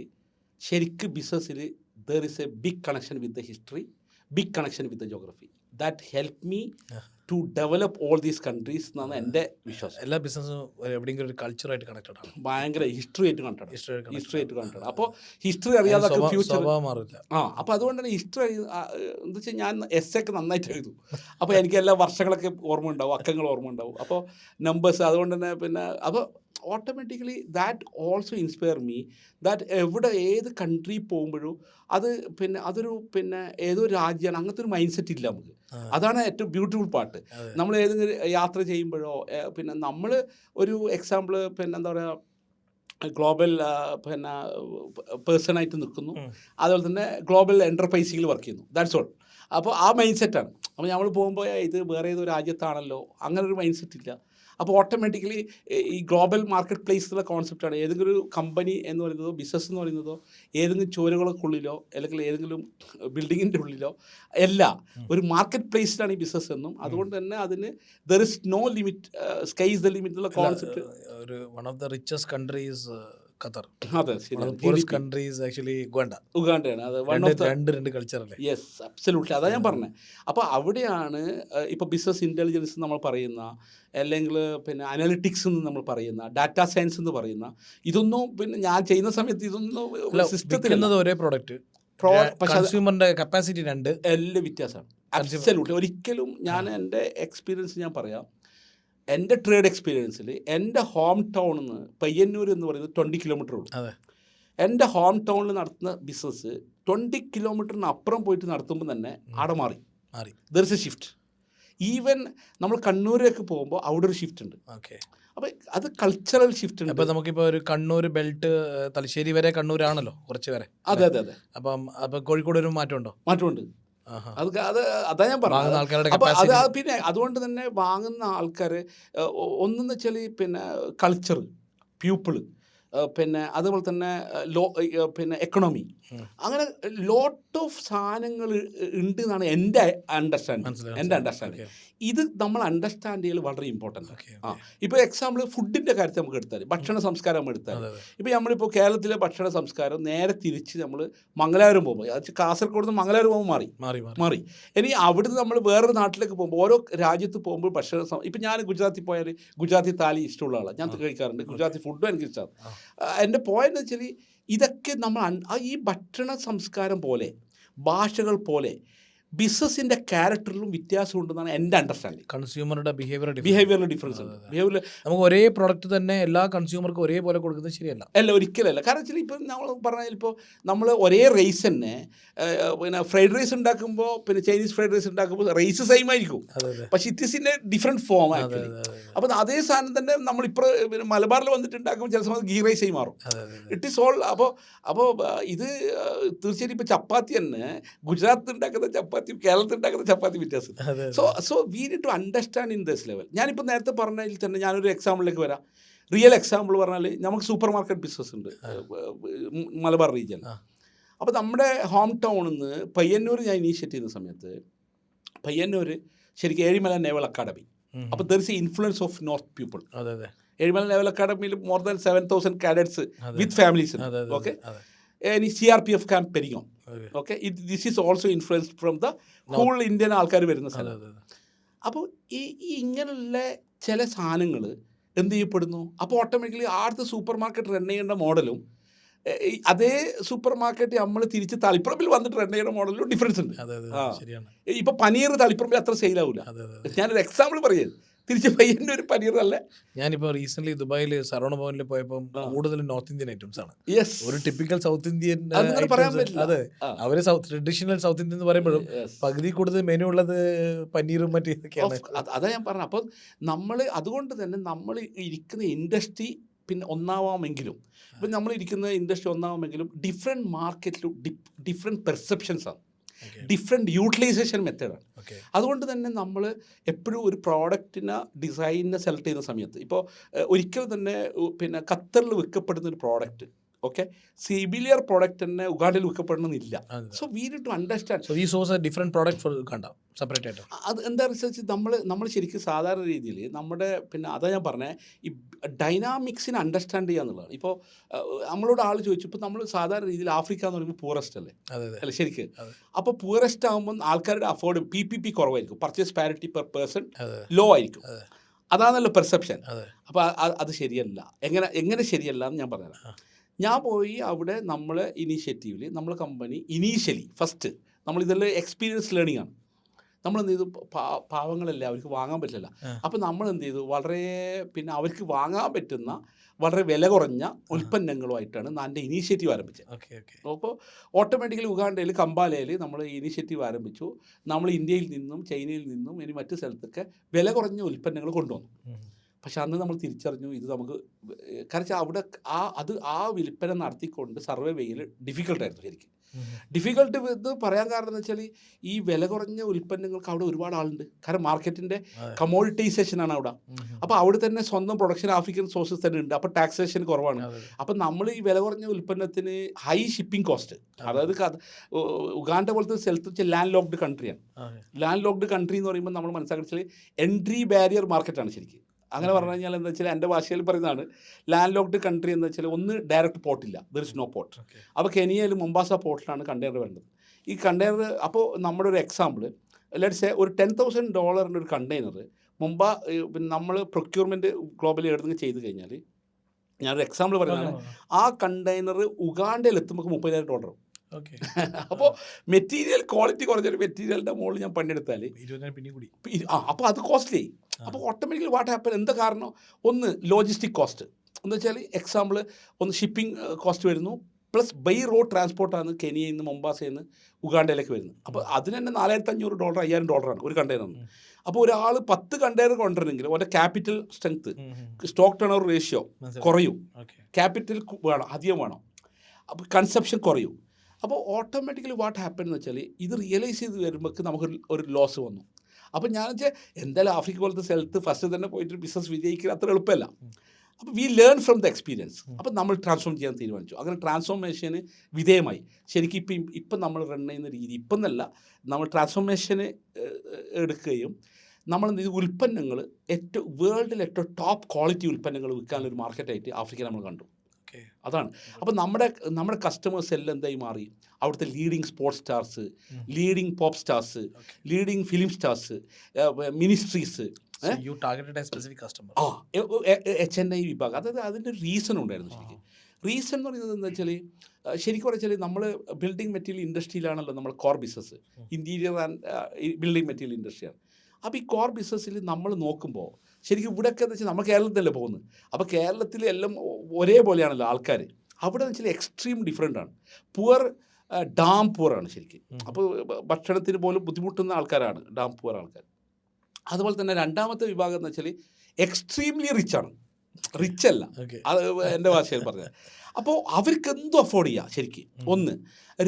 ശരിക്കും ബിസിനസ്സിൽ there is a big connection with the history, big connection with the geography. That help me to develop all these countries എന്നാണ് എൻ്റെ വിശ്വാസം. എല്ലാ ബിസിനസ്സും എവിടെയെങ്കിലും ഒരു കൾച്ചറായിട്ട് കണക്റ്റഡ് ആണ്, ഭയങ്കര ഹിസ്റ്ററി ആയിട്ട് കണക്റ്റഡ്. അപ്പോൾ ഹിസ്റ്ററി അറിയാതെ ഫ്യൂച്ചർ മാറില്ല. അപ്പോൾ അതുകൊണ്ട് തന്നെ ഹിസ്റ്ററി എന്താ വെച്ചാൽ ഞാൻ ഒക്കെ നന്നായിട്ട് എഴുതും. അപ്പോൾ എനിക്ക് എല്ലാ വർഷങ്ങളൊക്കെ ഓർമ്മ ഉണ്ടാവും, അക്കങ്ങൾ ഓർമ്മ ഉണ്ടാവും, അപ്പോൾ നമ്പേഴ്സ്. അതുകൊണ്ട് തന്നെ പിന്നെ അപ്പോൾ automatically that also inspire me that എവിടെ ഏത് കൺട്രി പോകുമ്പോഴും അത് പിന്നെ അതൊരു പിന്നെ ഏതോ രാജ്യമാണ്, അങ്ങനത്തെ ഒരു മൈൻഡ് സെറ്റ് ഇല്ല നമുക്ക്. അതാണ് ഏറ്റവും ബ്യൂട്ടിഫുൾ പാർട്ട്. നമ്മൾ ഏതെങ്കിലും യാത്ര ചെയ്യുമ്പോഴോ പിന്നെ നമ്മൾ ഒരു എക്സാമ്പിൾ പിന്നെ എന്താ പറയുക ഗ്ലോബൽ പിന്നെ പേഴ്സണായിട്ട് നിൽക്കുന്നു, അതുപോലെ തന്നെ ഗ്ലോബൽ എൻ്റർപ്രൈസിൽ വർക്ക് ചെയ്യുന്നു, ദാറ്റ്സ് ഓൾ. അപ്പോൾ ആ മൈൻഡ് സെറ്റാണ്. അപ്പോൾ നമ്മൾ പോകുമ്പോൾ ഇത് വേറെ ഏതോ രാജ്യത്താണല്ലോ, അങ്ങനെ ഒരു മൈൻഡ് സെറ്റ് ഇല്ല. അപ്പോൾ ഓട്ടോമാറ്റിക്കലി ഈ ഗ്ലോബൽ മാർക്കറ്റ് പ്ലേസ് എന്നുള്ള കോൺസെപ്റ്റാണ്. ഏതെങ്കിലും ഒരു കമ്പനി എന്ന് പറയുന്നതോ ബിസിനസ് എന്ന് പറയുന്നതോ ഏതെങ്കിലും ചുവരുകൾക്കുള്ളിലോ അല്ലെങ്കിൽ ഏതെങ്കിലും ബിൽഡിങ്ങിൻ്റെ ഉള്ളിലോ അല്ല, ഒരു മാർക്കറ്റ് പ്ലേസിലാണ് ഈ ബിസിനസ് എന്നും. അതുകൊണ്ട് തന്നെ അതിന് there is no limit, sky is the limit എന്നുള്ള കോൺസെപ്റ്റ്. ഒരു one of the richest countries Qatar. അതെ, ഉഗാണ്ടയാണ്. അത് രണ്ട് കൾച്ചറല്ലേ? Yes, absolutely. അതാണ് ഞാൻ പറഞ്ഞത്. അപ്പോൾ അവിടെയാണ് ഇപ്പോൾ ബിസിനസ് ഇൻ്റലിജൻസ് നമ്മൾ പറയുന്ന, അല്ലെങ്കിൽ പിന്നെ അനലിറ്റിക്സ് എന്ന് നമ്മൾ പറയുന്ന, ഡാറ്റാ സയൻസ് എന്ന് പറയുന്ന ഇതൊന്നും പിന്നെ ഞാൻ ചെയ്യുന്ന സമയത്ത് ഇതൊന്നും സിസ്റ്റത്തിൽ ഒരേ പ്രോഡക്റ്റ്, കൺസ്യൂമറിന്റെ കപ്പാസിറ്റി എല്ലാം വ്യത്യാസമാണ്. അബ്സല്യൂട്ട്ലി. ഒരിക്കലും ഞാൻ എൻ്റെ എക്സ്പീരിയൻസ് ഞാൻ പറയാം. എൻ്റെ ട്രേഡ് എക്സ്പീരിയൻസിൽ എൻ്റെ ഹോം ടൗണിൽ നിന്ന് പയ്യന്നൂർ എന്ന് പറയുന്നത് 20 കിലോമീറ്റർ ഉള്ളൂ. എൻ്റെ ഹോം ടൗണിൽ നടത്തുന്ന ബിസിനസ് 20 കിലോമീറ്ററിന് അപ്പുറം പോയിട്ട് നടത്തുമ്പോൾ തന്നെ അവിടെ മാറി. There is A shift. Even നമ്മൾ കണ്ണൂരേക്ക് പോകുമ്പോൾ അവിടെ ഒരു ഷിഫ്റ്റ് ഉണ്ട്. അപ്പോൾ അത് കൾച്ചറൽ ഷിഫ്റ്റ് ഉണ്ട്. അപ്പോൾ നമുക്കിപ്പോൾ ഒരു കണ്ണൂർ ബെൽറ്റ് തലശ്ശേരി വരെ കണ്ണൂരാണല്ലോ കുറച്ച് വരെ. അതെ. അപ്പം കോഴിക്കോട് ഒരു മാറ്റമുണ്ട്. അതാ ഞാൻ പറഞ്ഞത്. അപ്പോൾ അത് പിന്നെ അതുകൊണ്ട് തന്നെ വാങ്ങുന്ന ആൾക്കാർ ഒന്നെന്ന് വെച്ചാൽ പിന്നെ കൾച്ചർ, പീപ്പിള്, പിന്നെ അതുപോലെ തന്നെ പിന്നെ എക്കണോമി, അങ്ങനെ ലോട്ട് ഓഫ് സാധനങ്ങൾ ഉണ്ട് എന്നാണ് എൻ്റെ അണ്ടർസ്റ്റാൻഡിങ്. ഇത് നമ്മൾ അണ്ടർസ്റ്റാൻഡ് ചെയ്യൽ വളരെ ഇമ്പോർട്ടൻ്റ്. ഇപ്പോൾ എക്സാമ്പിൾ ഫുഡിൻ്റെ കാര്യത്തിൽ നമുക്ക് എടുത്താൽ, ഭക്ഷണ സംസ്കാരം നമ്മൾ എടുത്താൽ, ഇപ്പോൾ നമ്മളിപ്പോൾ കേരളത്തിലെ ഭക്ഷണ സംസ്കാരം നേരെ തിരിച്ച് നമ്മൾ മംഗലാപുരം പോകുമ്പോൾ, കാസർഗോഡ് നിന്ന് മംഗലാപുരം പോകുമ്പോൾ മാറി. ഇനി അവിടുന്ന് നമ്മൾ വേറൊരു നാട്ടിലേക്ക് പോകുമ്പോൾ, ഓരോ രാജ്യത്ത് പോകുമ്പോൾ ഇപ്പം ഞാൻ ഗുജറാത്തിൽ പോയാൽ ഗുജറാത്തി താലി ഇഷ്ടമുള്ള ആളാണ്, ഞാൻ കഴിക്കാറുണ്ട്. ഗുജറാത്തി ഫുഡും എനിക്ക് ഇഷ്ടമാണ്. എൻ്റെ പോയിന്റ് എന്ന് വെച്ചാൽ ഇതൊക്കെ നമ്മൾ ഈ ഭക്ഷണ സംസ്കാരം പോലെ, ഭാഷകൾ പോലെ ബിസിനസിൻ്റെ ക്യാരക്ടറിലും വ്യത്യാസം ഉണ്ടെന്നാണ് എൻ്റെ അണ്ടർസ്റ്റാൻഡിങ്. കൺസ്യൂമറുടെ ബിഹേവിയറിൽ ഡിഫറൻസ് ഉണ്ട്. നമുക്ക് ഒരേ പ്രോഡക്റ്റ് തന്നെ എല്ലാ കൺസ്യൂമർക്കും ഒരേപോലെ കൊടുക്കുന്നത് ശരിയല്ല. ഒരിക്കലല്ല. കാരണം വെച്ചാൽ ഇപ്പം നമ്മൾ പറഞ്ഞാൽ, ഇപ്പോൾ നമ്മൾ ഒരേ റൈസ് തന്നെ പിന്നെ ഫ്രൈഡ് റൈസ് ഉണ്ടാക്കുമ്പോൾ, പിന്നെ ചൈനീസ് ഫ്രൈഡ് റൈസ് ഉണ്ടാക്കുമ്പോൾ റൈസ് സെയിം ആയിരിക്കും, പക്ഷേ it is in A different form actually. അപ്പോൾ അതേ സാധനം തന്നെ നമ്മളിപ്പോൾ പിന്നെ മലബാറിൽ വന്നിട്ടുണ്ടാക്കുമ്പോൾ ചില സമയത്ത് ഗീ റൈസ് ആയി മാറും. It is all. അപ്പോൾ ഇത് തീർച്ചയായിട്ടും ഇപ്പോൾ ചപ്പാത്തി തന്നെ ഗുജറാത്തിൽ ഉണ്ടാക്കുന്ന ചപ്പാത്തി കേരളത്തിൽ ഉണ്ടാക്കുന്ന ചപ്പാത്തി വ്യത്യാസം. So we need to understand in this level. ഞാനിപ്പോൾ നേരത്തെ പറഞ്ഞതിൽ തന്നെ ഞാനൊരു എക്സാമ്പിളിലേക്ക് വരാം. റിയൽ എക്സാമ്പിൾ പറഞ്ഞാൽ, നമുക്ക് സൂപ്പർ മാർക്കറ്റ് ബിസിനസ് ഉണ്ട് മലബാർ റീജിയൻ. അപ്പോൾ നമ്മുടെ ഹോം ടൗണിൽ നിന്ന് പയ്യന്നൂർ ഞാൻ ഇനീഷ്യേറ്റ് ചെയ്യുന്ന സമയത്ത്, പയ്യന്നൂർ ശരിക്കും ഏഴിമല നേവൽ അക്കാഡമി. അപ്പോൾ there is a influence of north people. Ezhimala naval അക്കാഡമിയിൽ more than 7,000 cadets with families. Okay, ഇനി CRPF camp Peringom. Okay, this is also influenced from the whole Indian ആൾക്കാർ വരുന്ന സ്ഥലം. അപ്പോൾ ഈ ഇങ്ങനെയുള്ള ചില സാധനങ്ങൾ എന്ത് ചെയ്യപ്പെടുന്നു, അപ്പോൾ ഓട്ടോമാറ്റിക്കലി ആദ്യത്തെ സൂപ്പർ മാർക്കറ്റ് റൺ ചെയ്യേണ്ട മോഡലും അതേ സൂപ്പർ മാർക്കറ്റ് നമ്മൾ തിരിച്ച് തളിപ്പറമ്പിൽ വന്നിട്ട് റൺ ചെയ്യുന്ന മോഡലും ഡിഫറൻസ് ഉണ്ട്. ഇപ്പോൾ പനീർ തളിപ്പറമ്പിൽ അത്ര സെയിലാവില്ല. ഞാനൊരു എക്സാമ്പിൾ പറയുന്നത്, തിരിച്ച് പയ്യൻ്റെ ഒരു പനീർ അല്ലേ. ഞാനിപ്പോൾ റീസെന്റ് ദുബായിൽ സറവണ ഭവനിൽ പോയപ്പോൾ കൂടുതലും നോർത്ത് ഇന്ത്യൻ ഐറ്റംസ് ആണ്. ഒരു ടിപ്പിക്കൽ സൗത്ത് ഇന്ത്യൻ പറയാൻ പറ്റില്ല. അതെ, അവര് ട്രഡീഷണൽ സൗത്ത് ഇന്ത്യൻ എന്ന് പറയുമ്പോഴും പകുതി കൂടുതൽ മെനു ഉള്ളത് പനീറും മറ്റും ഇതൊക്കെയാണ്. അതാ ഞാൻ പറഞ്ഞത്. അപ്പോൾ നമ്മൾ അതുകൊണ്ട് തന്നെ നമ്മൾ ഇരിക്കുന്ന ഇൻഡസ്ട്രി പിന്നെ ഒന്നാവാമെങ്കിലും, ഇപ്പം നമ്മൾ ഇരിക്കുന്ന ഇൻഡസ്ട്രി ഒന്നാവാമെങ്കിലും ഡിഫറെൻറ്റ് മാർക്കറ്റിലും ഡിഫറെൻറ്റ് പെർസെപ്ഷൻസാണ്, ഡിഫറെൻറ്റ് യൂട്ടിലൈസേഷൻ മെത്തേഡാണ്. അതുകൊണ്ട് തന്നെ നമ്മൾ എപ്പോഴും ഒരു പ്രോഡക്റ്റിനെ ഡിസൈനിനെ സെലക്ട് ചെയ്യുന്ന സമയത്ത്, ഇപ്പോൾ ഒരിക്കലും തന്നെ പിന്നെ ഖത്തറിൽ വിൽക്കപ്പെടുന്ന ഒരു പ്രോഡക്റ്റ്, ഓക്കെ, സിമിലിയർ പ്രോഡക്റ്റ് തന്നെ ഉഗാണ്ടയിൽ വിൽക്കപ്പെടണമെന്നില്ല. So we need to understand. So we source a different product for Uganda separate ആയിട്ട്. അത് എന്താ റിസർച്ച് നമ്മൾ ശരിക്കും സാധാരണ രീതിയിൽ നമ്മുടെ പിന്നെ അതാ ഞാൻ പറഞ്ഞത്, ഈ ഡൈനാമിക്സിനെ അണ്ടർസ്റ്റാൻഡ് ചെയ്യുക എന്നുള്ളതാണ്. ഇപ്പോൾ നമ്മളോട് ആൾ ചോദിച്ചു, ഇപ്പോൾ നമ്മൾ സാധാരണ രീതിയിൽ ആഫ്രിക്ക എന്ന് പറയുമ്പോൾ പൂറസ്റ്റ് അല്ലേ, അല്ലേ ശരിക്കും. അപ്പോൾ പൂറസ്റ്റ് ആകുമ്പോൾ ആൾക്കാരുടെ അഫോർഡ് PPP കുറവായിരിക്കും, purchase parity per person low ആയിരിക്കും. അതാണല്ലോ പെർസെപ്ഷൻ. അപ്പോൾ അത് ശരിയല്ല. എങ്ങനെ ശരിയല്ല എന്ന് ഞാൻ പറഞ്ഞുതരാം. ഞാൻ പോയി അവിടെ നമ്മളെ ഇനീഷ്യേറ്റീവിൽ നമ്മളെ കമ്പനി ഇനീഷ്യലി ഫസ്റ്റ് നമ്മളിതെല്ലാം എക്സ്പീരിയൻസ് ലേണിംഗ് ആണ്. നമ്മളെന്ത് ചെയ്തു, പാവങ്ങളല്ലേ, അവർക്ക് വാങ്ങാൻ പറ്റില്ല. അപ്പോൾ നമ്മൾ എന്ത് ചെയ്തു, വളരെ പിന്നെ അവർക്ക് വാങ്ങാൻ പറ്റുന്ന വളരെ വില കുറഞ്ഞ ഉൽപ്പന്നങ്ങളുമായിട്ടാണ് എൻ്റെ ഇനീഷ്യേറ്റീവ് ആരംഭിച്ചത്. അപ്പോൾ ഓട്ടോമാറ്റിക്കലി ഉഗാണ്ടയിൽ കമ്പാലയിൽ നമ്മൾ ഇനീഷ്യേറ്റീവ് ആരംഭിച്ചു. നമ്മൾ ഇന്ത്യയിൽ നിന്നും ചൈനയിൽ നിന്നും ഇനി മറ്റു സ്ഥലത്തൊക്കെ വില കുറഞ്ഞ ഉൽപ്പന്നങ്ങൾ കൊണ്ടുവന്നു. പക്ഷെ അന്ന് നമ്മൾ തിരിച്ചറിഞ്ഞു ഇത് നമുക്ക്, കാരണം അവിടെ ആ വിൽപ്പന നടത്തിക്കൊണ്ട് സർവേ ചെയ്യൽ ഡിഫിക്കൽട്ടായിരുന്നു. ശരിക്കും ഡിഫിക്കൽട്ട് ഇത് പറയാൻ കാരണം എന്ന് വെച്ചാൽ ഈ വില കുറഞ്ഞ ഉൽപ്പന്നങ്ങൾക്ക് അവിടെ ഒരുപാട് ആളുണ്ട്. കാരണം മാർക്കറ്റിൻ്റെ കമോഡിറ്റൈസേഷനാണ് അവിടെ. അപ്പോൾ അവിടെ തന്നെ സ്വന്തം പ്രൊഡക്ഷൻ ആഫ്രിക്കൻ സോഴ്സസ് തന്നെ ഉണ്ട്. അപ്പോൾ ടാക്സേഷൻ കുറവാണ്. അപ്പോൾ നമ്മൾ ഈ വില കുറഞ്ഞ ഉൽപ്പന്നത്തിന് ഹൈ ഷിപ്പിംഗ് കോസ്റ്റ്, അതായത് ഉഗാണ്ട പോലത്തെ സ്ഥലത്ത് വെച്ചാൽ ലാൻഡ് ലോക്ക്ഡ് കൺട്രിയാണ്. ലാൻഡ് ലോക്ക്ഡ് കൺട്രി എന്ന് പറയുമ്പോൾ നമ്മൾ മനസ്സിലാക്കി വെച്ചാൽ എൻട്രി ബാരിയർ മാർക്കറ്റാണ് ശരിക്കും. അങ്ങനെ പറഞ്ഞു കഴിഞ്ഞാൽ എന്താ വെച്ചാൽ, എൻ്റെ ഭാഷയിൽ പറയുന്നതാണ്, ലാൻഡ് ലോക്ക്ഡ് കൺട്രി എന്ന് വെച്ചാൽ ഒന്ന് ഡയറക്റ്റ് പോർട്ടില്ല, ദർ ഇസ് നോ പോർട്ട്. അപ്പോൾ കെനിയയിൽ മൊംബാസ പോർട്ടിലാണ് കണ്ടെയ്നർ വരുന്നത്. ഈ കണ്ടെയ്നർ, അപ്പോൾ നമ്മുടെ ഒരു എക്സാമ്പിൾ ലെറ്റ്സ് സേ ഒരു $10,000 ഒരു കണ്ടെയ്നർ പിന്നെ നമ്മൾ പ്രൊക്യൂർമെൻറ്റ് ഗ്ലോബലി എടുത്ത് ചെയ്ത് കഴിഞ്ഞാൽ, ഞാനൊരു എക്സാമ്പിൾ പറയുന്നതാണ്, ആ കണ്ടെയ്നർ ഉഗാണ്ടയിൽ എത്തുമ്പോൾ $30,000. അപ്പോൾ മെറ്റീരിയൽ ക്വാളിറ്റി കുറഞ്ഞൊരു മെറ്റീരിയലിൻ്റെ മുകളിൽ ഞാൻ പണിയെടുത്താൽ അപ്പോൾ അത് കോസ്റ്റ്ലി. അപ്പോൾ ഓട്ടോമാറ്റിക്കലി വാട്ട് ഹാപ്പൻ, എന്താ കാരണം, ഒന്ന് ലോജിസ്റ്റിക് കോസ്റ്റ് എന്ന് വെച്ചാൽ എക്സാമ്പിൾ ഒന്ന് ഷിപ്പിംഗ് കോസ്റ്റ് വരുന്നു, പ്ലസ് ബൈ റോഡ് ട്രാൻസ്പോർട്ടാണ് കെനിയയിൽ നിന്ന് മൊംബാസയിൽ നിന്ന് ഉഗാണ്ടയിലേക്ക് വരുന്നത്. അപ്പോൾ അതിന് തന്നെ $4,500 $5,000 ഒരു കണ്ടെയ്നറിന്. അപ്പോൾ ഒരാൾ 10 കണ്ടെയ്നർ കൊണ്ടുവരണമെങ്കിൽ അവൻ്റെ capital strength, stock turn over ratio കുറയും, ക്യാപിറ്റൽ വേണം, അധികം വേണം, അപ്പോൾ കൺസപ്ഷൻ കുറയും. അപ്പോൾ ഓട്ടോമാറ്റിക്കലി വാട്ട് ഹാപ്പൻ എന്ന് വെച്ചാൽ ഇത് റിയലൈസ് ചെയ്ത് വരുമ്പോൾ നമുക്ക് ഒരു ലോസ് വന്നു. അപ്പോൾ ഞാൻ വെച്ചാൽ എന്തായാലും ആഫ്രിക്ക പോലത്തെ സ്ഥലത്ത് ഫസ്റ്റ് തന്നെ പോയിട്ട് ബിസിനസ് വിജയിക്കുക അത്ര എളുപ്പമല്ല. അപ്പോൾ we learn from the experience. അപ്പോൾ നമ്മൾ ട്രാൻസ്ഫോം ചെയ്യാൻ തീരുമാനിച്ചു. അങ്ങനെ ട്രാൻസ്ഫോർമേഷന് വിധേയമായി. ശരിക്കും ഇപ്പം നമ്മൾ റൺ ചെയ്യുന്ന രീതി ഇപ്പം എന്നല്ല, നമ്മൾ ട്രാൻസ്ഫോർമേഷന് എടുക്കുകയും നമ്മൾ ഉൽപ്പന്നങ്ങൾ വേൾഡിൽ ഏറ്റവും ടോപ്പ് ക്വാളിറ്റി ഉൽപ്പന്നങ്ങൾ വിൽക്കാനൊരു മാർക്കറ്റായിട്ട് ആഫ്രിക്ക നമ്മൾ കണ്ടു. അതാണ്. അപ്പോൾ നമ്മുടെ കസ്റ്റമേഴ്സ് എല്ലാം എന്തായി മാറി? അവിടുത്തെ leading sports stars, leading pop stars, leading film stars, ministries, HNI വിഭാഗം. അതായത് അതിൻ്റെ ഒരു റീസൺ ഉണ്ടായിരുന്നു. ശരിക്കും റീസൺ എന്ന് പറയുന്നത് എന്താ വെച്ചാൽ, ശരിക്കും പറഞ്ഞാൽ നമ്മൾ ബിൽഡിംഗ് മെറ്റീരിയൽ ഇൻഡസ്ട്രിയിലാണല്ലോ നമ്മൾ core business, interior and building material ഇൻഡസ്ട്രിയാണ്. അപ്പോൾ ഈ കോർ ബിസിനസ്സിൽ നമ്മൾ നോക്കുമ്പോൾ ശരിക്കും ഇവിടെയൊക്കെ എന്ന് വെച്ചാൽ നമ്മൾ കേരളത്തിലല്ലേ പോകുന്നത്. അപ്പോൾ കേരളത്തിൽ എല്ലാം ഒരേപോലെയാണല്ലോ ആൾക്കാർ. അവിടെ എന്ന് വെച്ചാൽ എക്സ്ട്രീം ഡിഫറെൻ്റ് ആണ്. ഡാം പുവറാണ് ശരിക്കും. അപ്പോൾ ഭക്ഷണത്തിന് പോലും ബുദ്ധിമുട്ടുന്ന ആൾക്കാരാണ് ഡാം പുവർ ആൾക്കാർ. അതുപോലെ തന്നെ രണ്ടാമത്തെ വിഭാഗം എന്ന് വെച്ചാൽ എക്സ്ട്രീംലി റിച്ചാണ്, റിച്ച് അല്ല, അത് എൻ്റെ ഭാഷയിൽ പറഞ്ഞത്. അപ്പോൾ അവർക്ക് എന്തും അഫോർഡ് ചെയ്യാം ശരിക്കും. ഒന്ന്.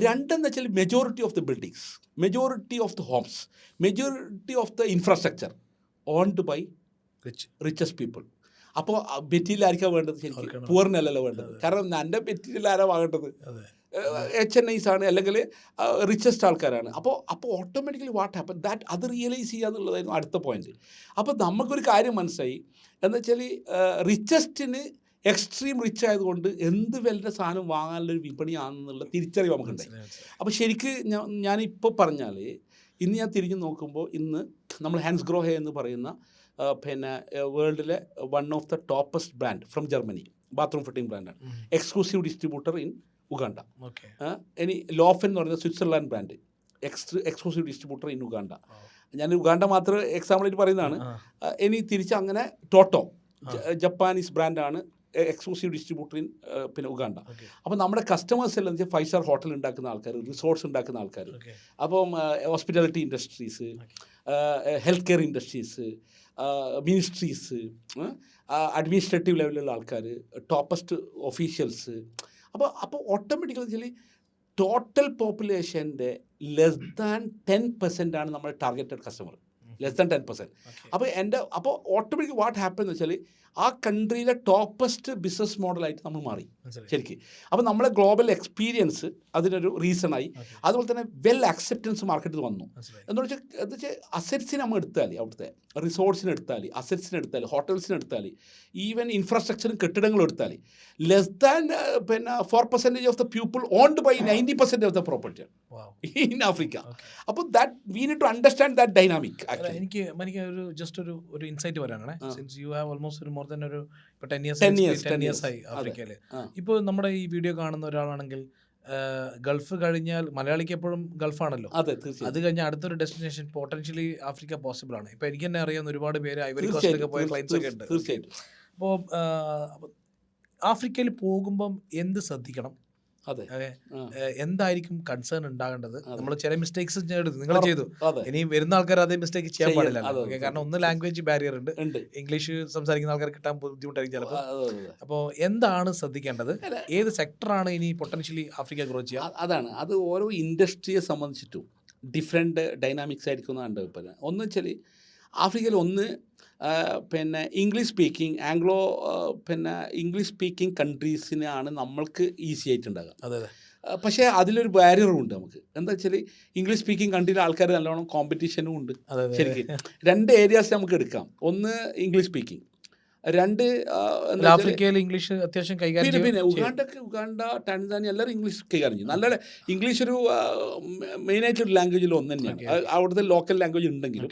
രണ്ടെന്ന് വെച്ചാൽ majority of the buildings, majority of the homes, majority of the infrastructure owned by richest people. അപ്പോൾ മെറ്റീരിയൽ ആയിരിക്കാം വേണ്ടത്? ശരിക്കും പൂറിനല്ലല്ലോ വേണ്ടത്. കാരണം എൻ്റെ മെറ്റീരിയൽ ആരാ വാങ്ങേണ്ടത്? HNIs ആണ്, അല്ലെങ്കിൽ റിച്ചസ്റ്റ് ആൾക്കാരാണ്. അപ്പോൾ ഓട്ടോമാറ്റിക്കലി വാട്ട് ഹാപ്പൻ ദാറ്റ് അത് റിയലൈസ് ചെയ്യുക എന്നുള്ളതായിരുന്നു അടുത്ത പോയിന്റ്. അപ്പോൾ നമുക്കൊരു കാര്യം മനസ്സിലായി, എന്ന് വെച്ചാൽ റിച്ചസ്റ്റിന് എക്സ്ട്രീം റിച്ച് ആയതുകൊണ്ട് എന്ത് വിലയുടെ സാധനം വാങ്ങാനുള്ളൊരു വിപണിയാണെന്നുള്ള തിരിച്ചറിവ് നമുക്കുണ്ടായി. അപ്പോൾ ശരിക്ക് ഞാനിപ്പോൾ പറഞ്ഞാൽ ഇന്ന് ഞാൻ തിരിഞ്ഞു നോക്കുമ്പോൾ ഇന്ന് നമ്മൾ ഹാൻസ് ഗ്രോ ഹെ എന്ന് പറയുന്ന വേൾഡിലെ one of the toppest brand from Germany, bathroom fitting ബ്രാൻഡാണ്, എക്സ്ക്ലൂസീവ് ഡിസ്ട്രിബ്യൂട്ടർ ഇൻ ഉഗാണ്ട. ഇനി ലോഫൻ എന്ന് പറയുന്ന Switzerland brand, exclusive distributor in Uganda. ഞാൻ ഉഗാണ്ട മാത്രം എക്സാമ്പിളായിട്ട് പറയുന്നതാണ്. ഇനി തിരിച്ച് അങ്ങനെ ടോട്ടോ ജപ്പാനീസ് ബ്രാൻഡാണ്, എക്സ്ക്ലൂസീവ് ഡിസ്ട്രിബ്യൂട്ടർ ഇൻ ഉഗാണ്ട. അപ്പോൾ നമ്മുടെ കസ്റ്റമേഴ്സ് എല്ലാം വെച്ചാൽ 5 സ്റ്റാർ ഹോട്ടൽ ഉണ്ടാക്കുന്ന ആൾക്കാർ, റിസോർട്ട്സ് ഉണ്ടാക്കുന്ന ആൾക്കാർ, അപ്പം hospitality industries, health care industries, ministries, administrative ലെവലിലുള്ള ആൾക്കാർ, ടോപ്പസ്റ്റ് ഒഫീഷ്യൽസ്. അപ്പോൾ ഓട്ടോമാറ്റിക്കലി വെച്ചാൽ ടോട്ടൽ പോപ്പുലേഷൻ്റെ ലെസ് ദാൻ 10% ആണ് നമ്മുടെ ടാർഗറ്റഡ് കസ്റ്റമർ, ലെസ് ദാൻ 10%. അപ്പോൾ ഓട്ടോമാറ്റിക്കലി വാട്ട് ഹാപ്പൻ എന്ന് വെച്ചാൽ ആ കൺട്രിയിലെ ടോപ്പസ്റ്റ് ബിസിനസ് മോഡലായിട്ട് നമ്മൾ മാറി ശരിക്കും. അപ്പോൾ നമ്മളെ ഗ്ലോബൽ എക്സ്പീരിയൻസ് അതിനൊരു റീസണായി. അതുപോലെ തന്നെ വെൽ അക്സെപ്റ്റൻസ് മാർക്കറ്റിൽ വന്നു. എന്ന് വെച്ചാൽ അസറ്റ്സിന് നമ്മൾ എടുത്താൽ, അവിടുത്തെ റിസോർട്ട്സിന് എടുത്താൽ, അസറ്റ്സിന് എടുത്താൽ, ഹോട്ടൽസിന് എടുത്താൽ, ഈവൻ ഇൻഫ്രാസ്ട്രക്ചറും കെട്ടിടങ്ങളും എടുത്താൽ less than 4% of the people owned by 90% of the property in Africa. അപ്പോൾ that we need to understand that dynamic. എനിക്ക് ഒരു ജസ്റ്റ് ഒരു ഇൻസൈറ്റ് വരാനാണ്. Since you have almost more than ഒരു 10 years ആയി ആഫ്രിക്കയിൽ. ഇപ്പോൾ നമ്മുടെ ഈ വീഡിയോ കാണുന്ന ഒരാളാണെങ്കിൽ ഗൾഫ് കഴിഞ്ഞാൽ മലയാളിക്ക് എപ്പോഴും ഗൾഫാണല്ലോ. അത് കഴിഞ്ഞാൽ അടുത്തൊരു ഡെസ്റ്റിനേഷൻ പൊട്ടൻഷ്യലി ആഫ്രിക്ക പോസിബിൾ ആണ്. ഇപ്പോൾ എനിക്ക് തന്നെ അറിയാവുന്ന ഒരുപാട് പേര് ഐവറി കോസ്റ്റിലൊക്കെ പോയ ക്ലൈൻറ്റ്സ് ഒക്കെ ഉണ്ട്. തീർച്ചയായിട്ടും. അപ്പോൾ ആഫ്രിക്കയിൽ പോകുമ്പം എന്ത് ശ്രദ്ധിക്കണം? എന്തായിരിക്കും കൺസേൺ ഉണ്ടാകേണ്ടത്? നമ്മൾ ചില മിസ്റ്റേക്സ് നിങ്ങൾ ചെയ്തു, ഇനി വരുന്ന ആൾക്കാർ അതേ മിസ്റ്റേക്ക് ചെയ്യാൻ പാടില്ല. കാരണം ഒന്ന് ലാംഗ്വേജ് ബാരിയർ ഉണ്ട്, ഇംഗ്ലീഷ് സംസാരിക്കുന്ന ആൾക്കാർ കിട്ടാൻ ബുദ്ധിമുട്ടായിരിക്കും ചിലപ്പോൾ. അപ്പോൾ എന്താണ് ശ്രദ്ധിക്കേണ്ടത്? ഏത് സെക്ടറാണ് ഇനി പൊട്ടൻഷ്യലി ആഫ്രിക്ക ഗ്രോ ചെയ്യുക? അതാണ്, അത് ഓരോ ഇൻഡസ്ട്രിയെ സംബന്ധിച്ചിട്ടും ഡിഫറെൻറ്റ് ഡൈനാമിക്സ് ആയിരിക്കും എന്നാണ് അഭിപ്രായം. ഒന്ന് വെച്ചാൽ ആഫ്രിക്കയിൽ ഇംഗ്ലീഷ് സ്പീക്കിംഗ് ഇംഗ്ലീഷ് സ്പീക്കിംഗ് കൺട്രീസിനാണ് നമ്മൾക്ക് ഈസി ആയിട്ടുണ്ടാകുക. അതെ. പക്ഷേ അതിലൊരു ബാരിയറും ഉണ്ട് നമുക്ക്. എന്താ വെച്ചാൽ ഇംഗ്ലീഷ് സ്പീക്കിംഗ് കൺട്രിയിലെ ആൾക്കാർ നല്ലോണം കോമ്പറ്റീഷനും ഉണ്ട് ശരിക്കും. 2 ഏരിയാസ് നമുക്ക് എടുക്കാം. ഒന്ന് ഇംഗ്ലീഷ് സ്പീക്കിംഗ്, 2 ആഫ്രിക്കയിൽ ഇംഗ്ലീഷ് അത്യാവശ്യം കൈകാര്യം. പിന്നെ ഉഗാണ്ട, ടാൻസാനിയ എല്ലാവരും ഇംഗ്ലീഷ് കൈകാര്യം ചെയ്യും. നല്ല ഇംഗ്ലീഷ് ഒരു മെയിനായിട്ടൊരു ലാംഗ്വേജിൽ ഒന്ന് തന്നെയാണ്, അവിടുത്തെ ലോക്കൽ ലാംഗ്വേജ് ഉണ്ടെങ്കിലും.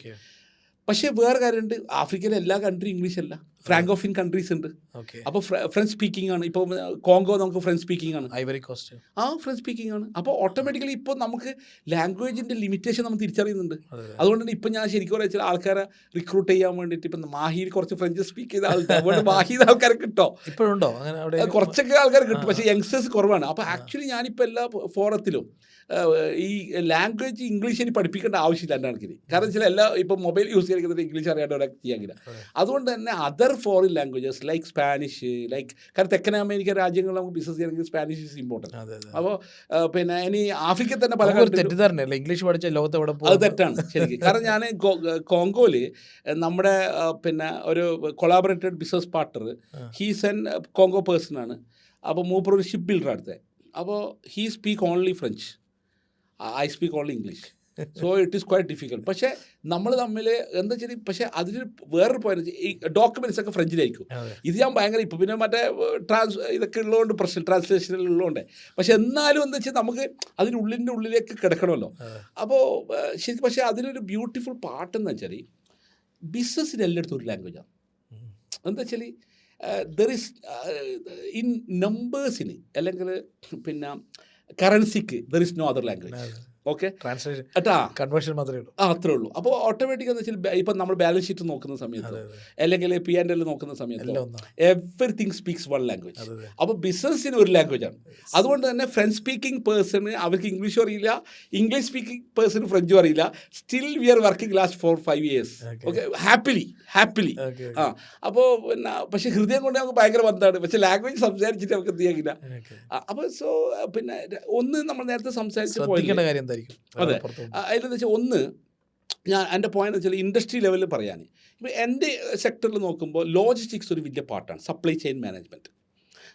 പക്ഷേ വേറെ കാര്യമുണ്ട്, ആഫ്രിക്കയിലെ എല്ലാ കൺട്രി ഇംഗ്ലീഷ് അല്ല, ഫ്രാങ്കോഫിൻ കൺട്രീസ് ഉണ്ട്. അപ്പോൾ ഫ്രഞ്ച് സ്പീക്കിംഗ് ആണ്. ഇപ്പോൾ കോങ്കോ നമുക്ക് ഫ്രഞ്ച് സ്പീക്കിംഗ് ആണ്, ഐവറി കോസ്റ്റ് ഫ്രഞ്ച് സ്പീക്കിംഗ് ആണ്. അപ്പോൾ ഓട്ടോമാറ്റിക്കലി ഇപ്പോൾ നമുക്ക് ലാംഗ്വേജിൻ്റെ ലിമിറ്റേഷൻ നമ്മൾ തിരിച്ചറിയുന്നുണ്ട്. അതുകൊണ്ട് തന്നെ ഇപ്പം ഞാൻ ശരിക്കും പറയാം, ചില ആൾക്കാരെ റിക്രൂട്ട് ചെയ്യാൻ വേണ്ടിയിട്ട് ഇപ്പം മാഹിയിൽ കുറച്ച് ഫ്രഞ്ച് സ്പീക്ക് ചെയ്ത ആൾക്കാർ, അതുകൊണ്ട് മാഹിയിൽ ആൾക്കാരെ കിട്ടോ, ഇപ്പോഴുണ്ടോ? കുറച്ചൊക്കെ ആൾക്കാർ കിട്ടും, പക്ഷേ യങ്സ്റ്റേഴ്സ് കുറവാണ്. അപ്പോൾ ആക്ച്വലി ഞാനിപ്പോൾ എല്ലാ ഫോറത്തിലും ഈ ലാംഗ്വേജ് ഇംഗ്ലീഷിന് പഠിപ്പിക്കേണ്ട ആവശ്യമില്ല എൻ്റെ കണക്കിന്. കാരണം വെച്ചാൽ ഇപ്പം മൊബൈൽ യൂസ് ചെയ്യുന്നത് ഇംഗ്ലീഷ് അറിയാണ്ട് അവിടെ ചെയ്യാൻ. അതുകൊണ്ട് തന്നെ other other foreign languages like Spanish, like കാരണം തെക്കൻ അമേരിക്ക രാജ്യങ്ങളിൽ നമുക്ക് ബിസിനസ് ചെയ്യണമെങ്കിൽ സ്പാനിഷ് ഈസ് ഇമ്പോർട്ടൻറ്റ്. അപ്പോൾ പിന്നെ ഇനി ആഫ്രിക്കയിൽ തന്നെ പല തെറ്റിദ്ധാരണയല്ല, ഇംഗ്ലീഷ് പഠിച്ച ലോകത്ത് എവിടെ അത് തെറ്റാണ് ശരിക്കും. കാരണം ഞാൻ കോങ്കോയിൽ നമ്മുടെ പിന്നെ ഒരു collaborated business partner, he's an Congo person ആണ്. അപ്പോൾ മൂപ്പർ ഒരു ഷിപ്പ് ബിൽഡർ അടുത്ത്. അപ്പോൾ he speak only French, I speak only English. So it is quite difficult. പക്ഷേ നമ്മൾ തമ്മിൽ എന്താ വെച്ചാൽ, പക്ഷേ അതിന് വേറൊരു പോയിന്റ്, ഈ ഡോക്യുമെൻറ്റ്സ് ഒക്കെ ഫ്രഞ്ചിലായിരിക്കും. ഇത് ഞാൻ ഭയങ്കര ഇപ്പോൾ പിന്നെ മറ്റേ ഇതൊക്കെ ഉള്ളതുകൊണ്ട് പ്രശ്നം, ട്രാൻസ്ലേഷനിൽ ഉള്ളതുകൊണ്ട്. പക്ഷെ എന്നാലും എന്താ വെച്ചാൽ നമുക്ക് അതിനുള്ളിൻ്റെ ഉള്ളിലേക്ക് കിടക്കണമല്ലോ. അപ്പോൾ ശരിക്കും പക്ഷേ അതിനൊരു ബ്യൂട്ടിഫുൾ പാട്ടെന്ന് വെച്ചാൽ ബിസിനസ്സിന് എല്ലായിടത്തും ഒരു ലാംഗ്വേജാണ്. എന്താ വെച്ചാൽ ദർ ഇസ് ഇൻ നമ്പേഴ്സിന് അല്ലെങ്കിൽ പിന്നെ കറൻസിക്ക് there is no other language. Okay, translation അട്ടാ കൺവേർഷൻ മാത്രമേ ഉള്ളൂ. അത്രേ ഉള്ളൂ. അപ്പോൾ ഓട്ടോമാറ്റിക് എന്ന് വെച്ചാൽ ഇപ്പം നമ്മൾ ബാലൻസ് ഷീറ്റ് നോക്കുന്ന സമയത്ത് അല്ലെങ്കിൽ P&L നോക്കുന്ന സമയത്ത് എവറിത്തിങ് സ്പീക്സ് വൺ ലാംഗ്വേജ്. അപ്പോൾ ബിസിനസ്സിന് ഒരു ലാംഗ്വേജാണ്. അതുകൊണ്ട് തന്നെ ഫ്രഞ്ച് സ്പീക്കിംഗ് പേഴ്സണ് അവർക്ക് ഇംഗ്ലീഷും അറിയില്ല, ഇംഗ്ലീഷ് സ്പീക്കിംഗ് പേഴ്സണ് ഫ്രഞ്ചും അറിയില്ല. Still we are working last 4-5 years. Okay, happily. അപ്പോൾ പിന്നെ പക്ഷേ ഹൃദയം കൊണ്ട് നമുക്ക് ഭയങ്കര ബന്ധമാണ്. പക്ഷേ ലാംഗ്വേജ് സംസാരിച്ചിട്ട് നമുക്ക് എന്ത് ചെയ്യാനില്ല. അപ്പോൾ സോ പിന്നെ ഒന്ന് നമ്മൾ നേരത്തെ സംസാരിച്ച പോയിന്റ് കാര്യം. അതെ, അതിലെന്ന് വെച്ചാൽ ഒന്ന് ഞാൻ എൻ്റെ പോയിന്റ് വെച്ചാൽ ഇൻഡസ്ട്രി ലെവലിൽ പറയാൻ, ഇപ്പോൾ എൻ്റെ സെക്ടറിൽ നോക്കുമ്പോൾ ലോജിസ്റ്റിക്സ് ഒരു വലിയ പാർട്ടാണ്, സപ്ലൈ ചെയിൻ മാനേജ്മെൻറ്റ്.